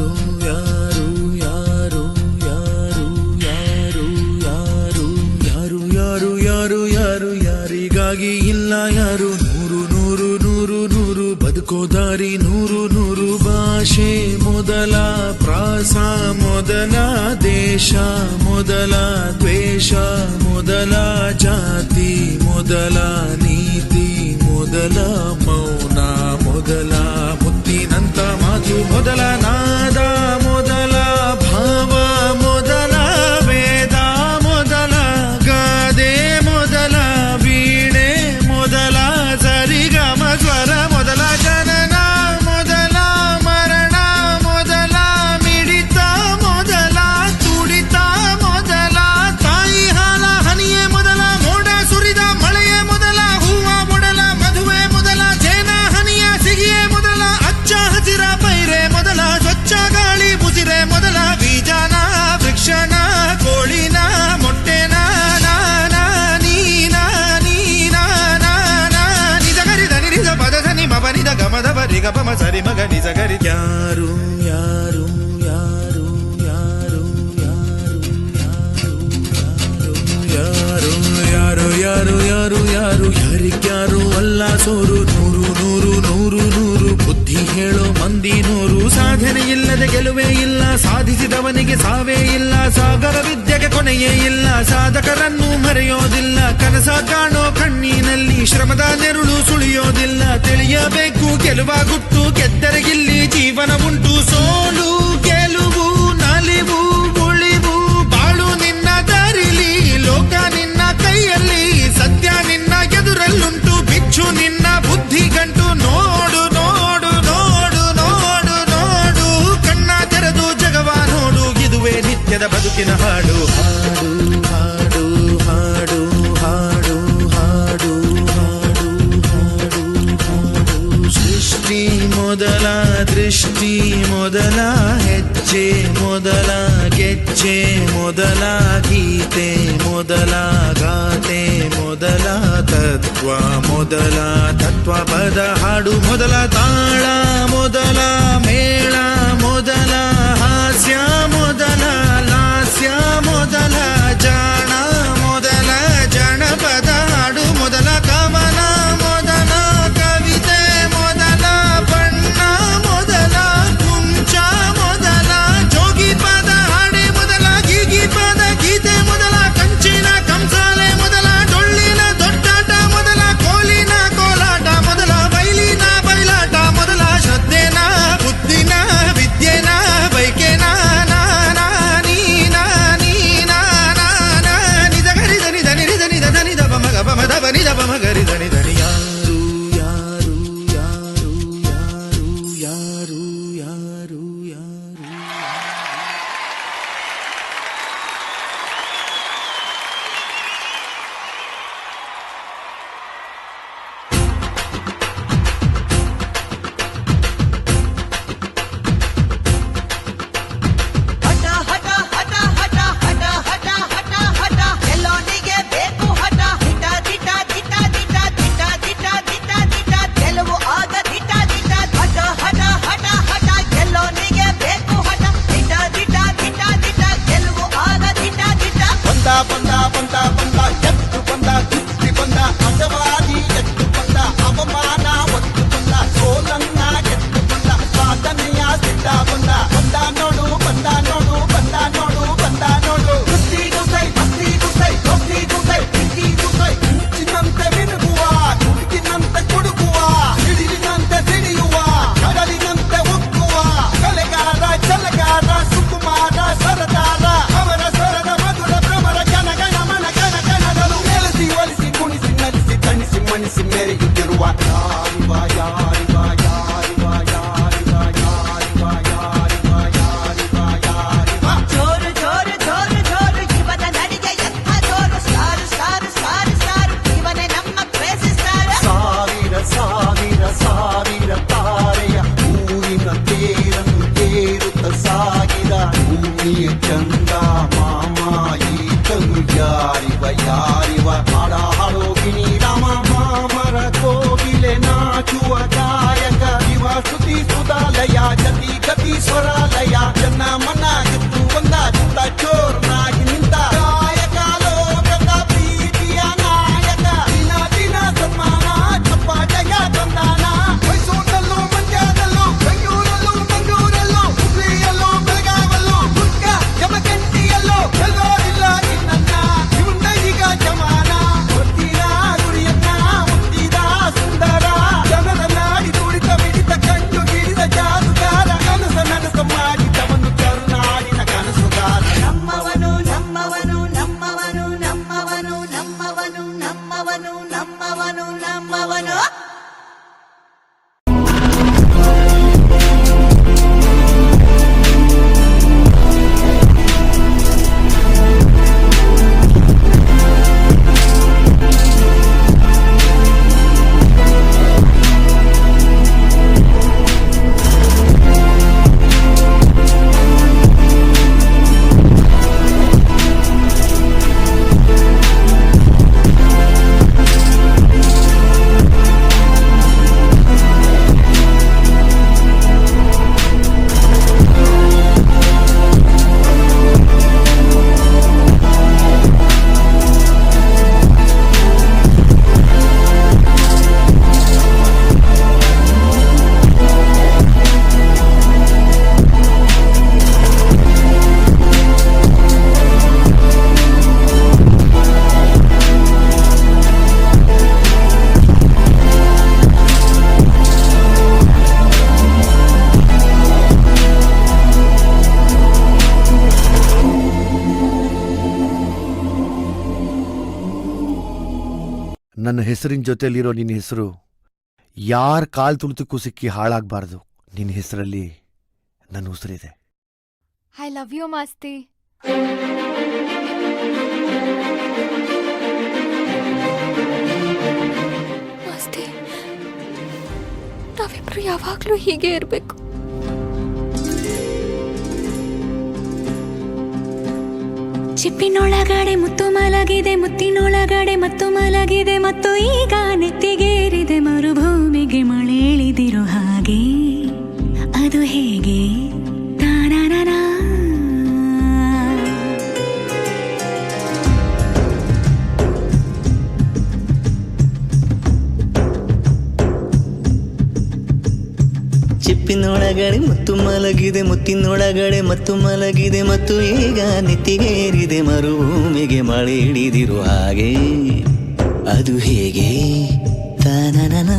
ಯಾರು ಯಾರು ಯಾರು ಯಾರು ಯಾರು ಯಾರು ಯಾರು ಯಾರು ಯಾರು ಯಾರಿಗಾಗಿ ಇಲ್ಲ ಯಾರು, ನೂರು ನೂರು ನೂರು ನೂರು ಬದುಕೋ ದಾರಿ ನೂರು ನೂರು. ಭಾಷೆ ಮೊದಲ, ಪ್ರಾಸ ಮೊದಲ, ದೇಶ ಮೊದಲ, ದ್ವೇಷ ಮೊದಲ, ಜಾತಿ ಮೊದಲ, ನೀತಿ ಮೊದಲ, ಮೌನ ಮೊದಲ, ಮುತ್ತಿನಂತ ಮಾತು ಮೊದಲ, ನಾದ ಮೊದಲ, ಭಾವ ಮೊದಲ, ವೇದ ಮೊದಲ, ಗಾದೆ ಮೊದಲ, ವೀಣೆ ಮೊದಲ, ಸರಿಗಮ ಸ್ವರ ಮೊದಲ, ಜನನ ಮೊದಲ, ಮರಣ ಮೊದಲ, ಮಿಡಿತ ಮೊದಲ, ತುಡಿತ ಮೊದಲ, ತಾಯಿ ಹಾಲ ಹನಿಯೇ ಮೊದಲ, ಮೋಡ ಸುರಿದ ಮಳೆಯೇ ಮೊದಲ, ಹೂವ ಮೊದಲ, ಮಧುವ ಪಮ ಸರಿ ಮಗ ನಿಜ ಗರಿ ಯಾರು ಯಾರು ಯಾರು ಯಾರು ಯಾರು ಯಾರು ಯಾರು ಯಾರು ಯಾರು ಯಾರಿಗ್ಯಾರು ಅಲ್ಲ ಸೋರು ನೂರು ನೂರು ನೂರು ನೂರು ಬುದ್ಧಿ ಹೇಳೋ ಮಂದಿ ನೂರು ಸಾಧನೆ ಇಲ್ಲದೆ ಗೆಲುವೇ ಇಲ್ಲ ಸಾಧಿಸಿದವನಿಗೆ ಸಾವೇ ಇಲ್ಲ ಸಾಗರ ವಿದ್ಯೆಗೆ ಕೊನೆಯೇ ಇಲ್ಲ ಸಾಧಕರನ್ನು ಮರೆಯೋದಿಲ್ಲ ಕನಸ ಕಾಣೋ ಕಣ್ಣಿನಲ್ಲಿ ಶ್ರಮದ ನೆರುಳು ಸುಳಿಯೋದಿಲ್ಲ ತಿಳಿಯಬೇಕು ಗೆಲುವ ಗುಟ್ಟು ಗೆದ್ದರೆ ಇಲ್ಲಿ ಜೀವನ ಉಂಟು ಸೋಲು ಗೆಲುವು ನಲಿವು ಉಳಿವು ಬಾಳು ನಿನ್ನ ದಾರಿಲಿ ಲೋಕ ನಿನ್ನ ಕೈಯಲ್ಲಿ ಸತ್ಯ ನಿನ್ನ ಎದುರಲ್ಲುಂಟು ಬಿಚ್ಚು ನಿನ್ನ ಬುದ್ಧಿ ಗಂಟು ನೋಡು ನೋಡು ನೋಡು ನೋಡು ನೋಡು ಕಣ್ಣ ತೆರೆದು ಜಗವ ನೋಡು ಇದುವೇ ನಿತ್ಯದ ಬದುಕಿನ ಹಾಡು ಹಾಡು ಹಾಡು ಹಾಡು ಹಾಡು ಹಾಡು ಹಾಡು ಹಾಡು ಸೃಷ್ಟಿ ಮೊದಲ ದೃಷ್ಟಿ ಮೊದಲ ಹೆಜ್ಜೆ ಮೊದಲ ಗೆಜ್ಜೆ ಮೊದಲ ಗೀತೆ ಮೊದಲ ಗಾತೆ ಮೊದಲ ತತ್ವ ಪದ ಹಾಡು ಮೊದಲ ತಾಳ ಮೊದಲ ಮೇಳ ಮೊದಲ ಹಾಸ್ಯ ಮೊದಲ ಲಾಸ್ಯ ಮೊದಲ ಜಾಣ ಮೊದಲ ಜನಪದ ಹಾಡು ಮೊದಲ ಕವನ ಮೊದಲ ಕವಿತೆ ಮೊದಲ ಬಣ್ಣ ಮೊದಲ ಕುಂಚ ಮೊದಲ ಜೋಗಿ ಪದ ಹಾಡೆ ಮೊದಲ ಗೀಗಿ ಪದ ಗೀತೆ ಮೊದಲ ಕಂಚಿನ ಕಂಸಾಲೆ ಮೊದಲ ಡೊಳ್ಳಿನ ದೊಡ್ಡಾಟ ಮೊದಲ ಕೋಲಿನ ಕೋಲಾಟ ಮೊದಲ ಬೈಲಿನ ಬಯಲಾಟ ಮೊದಲ ಶ್ರದ್ಧೆನ ಬುದ್ಧಿನ ವಿದ್ಯೆನ ಬೈಕೆನ ನೀನ ನೀನ ನನ್ನ ಹೆಸರಿನ ಜೊತೆಲಿರೋ ನಿನ್ನ ಹೆಸರು ಯಾರ ಕಾಲ್ ತುಳಿತಕ್ಕೂ ಸಿಕ್ಕಿ ಹಾಳಾಗಬಾರ್ದು. ನಿನ್ನ ಹೆಸರಲ್ಲಿ ನನ್ನ ಉಸಿರಿದೆ. I love you Masti. Masti, ನಾವಿಬ್ರು ಯಾವಾಗ್ಲೂ ಹೀಗೆ ಇರಬೇಕು. ಚಿಪ್ಪಿನೊಳಗಡೆ ಮುತ್ತು ಮಲಗಿದೆ, ಮುತ್ತಿನೊಳಗಡೆ ಮತ್ತು ಮಲಗಿದೆ, ಮತ್ತು ಈಗ ನೆತ್ತಿಗೇರಿದೆ ಮರುಭೂಮಿಗೆ ಮಳೆ ಇಳಿದಿರೋ ಹಾಗೆ. ಅದು ಹೇಗೆ? ತಾನಾನಾ ಚಿಪ್ಪಿನೊಳಗಡೆ ಮುತ್ತು ಮಲಗಿದೆ, ಮುತ್ತಿನೊಳಗಡೆ ಮತ್ತು ಮಲಗಿದೆ, ಮತ್ತು ಈಗ ನೆತ್ತಿಗೇರಿದೆ ಮರುಭೂಮಿಗೆ ಮಳೆ ಹಿಡಿದಿರುವ ಹಾಗೆ. ಅದು ಹೇಗೆ? ತಾನನನ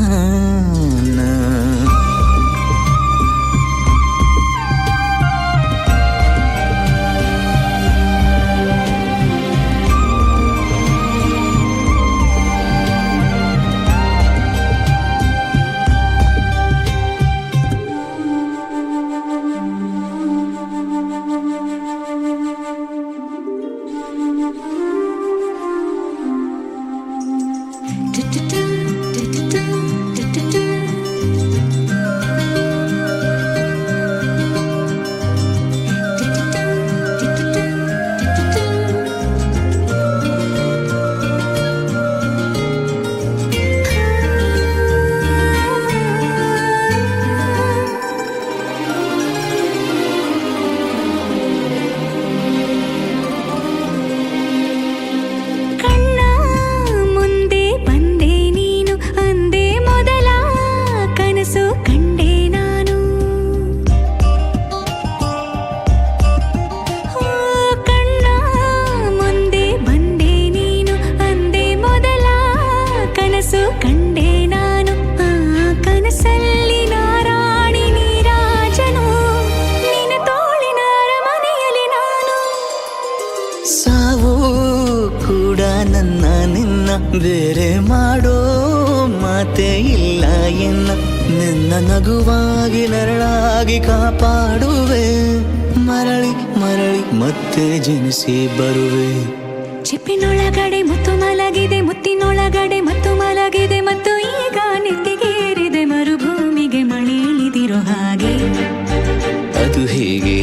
ಬೇರೆ ಮಾಡೋ ಮಾತೆ ಇಲ್ಲ ಎನ್ನ. ನಿನ್ನ ನಗುವಾಗಿ ನರಳಾಗಿ ಕಾಪಾಡುವೆ, ಮರಳಿ ಮರಳಿ ಮತ್ತೆ ಜನಿಸಿ ಬರುವೆ. ಚಿಪ್ಪಿನೊಳಗಡೆ ಮುತ್ತು ಮಲಗಿದೆ, ಮುತ್ತಿನೊಳಗಡೆ ಮತ್ತು ಮಲಗಿದೆ, ಮತ್ತು ಈಗ ನೆತ್ತಿಗೇರಿದೆ ಮರುಭೂಮಿಗೆ ಮಳೆ ಇಳಿದಿರೋ ಹಾಗೆ. ಅದು ಹೇಗೆ?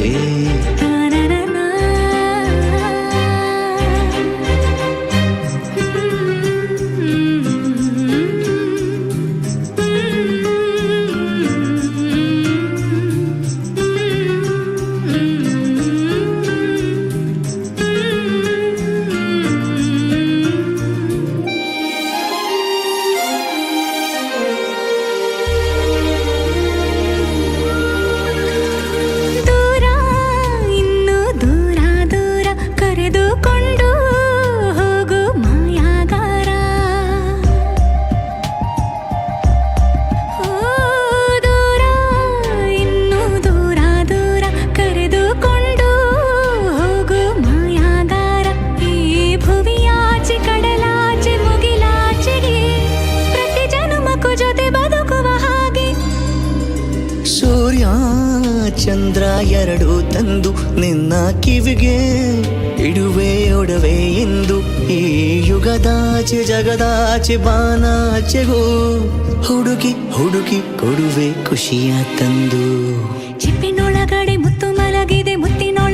ಚಂದ್ರ ಎರಡು ತಂದು ನಿನ್ನ ಕಿವಿಗೆ ಇಡುವೆ ಒಡವೆ ಎಂದು. ಈ ಯುಗದಾಚೆ ಜಗದಾಚೆ ಬಾನಾಚೆಗೂ ಹುಡುಕಿ ಹುಡುಕಿ ಕೊಡುವೆ ಖುಷಿಯ ತಂದು. ಚಿಪ್ಪಿನೊಳಗಡೆ ಮುತ್ತು ಮಲಗಿದೆ, ಮುತ್ತಿನೊಳಗಡೆ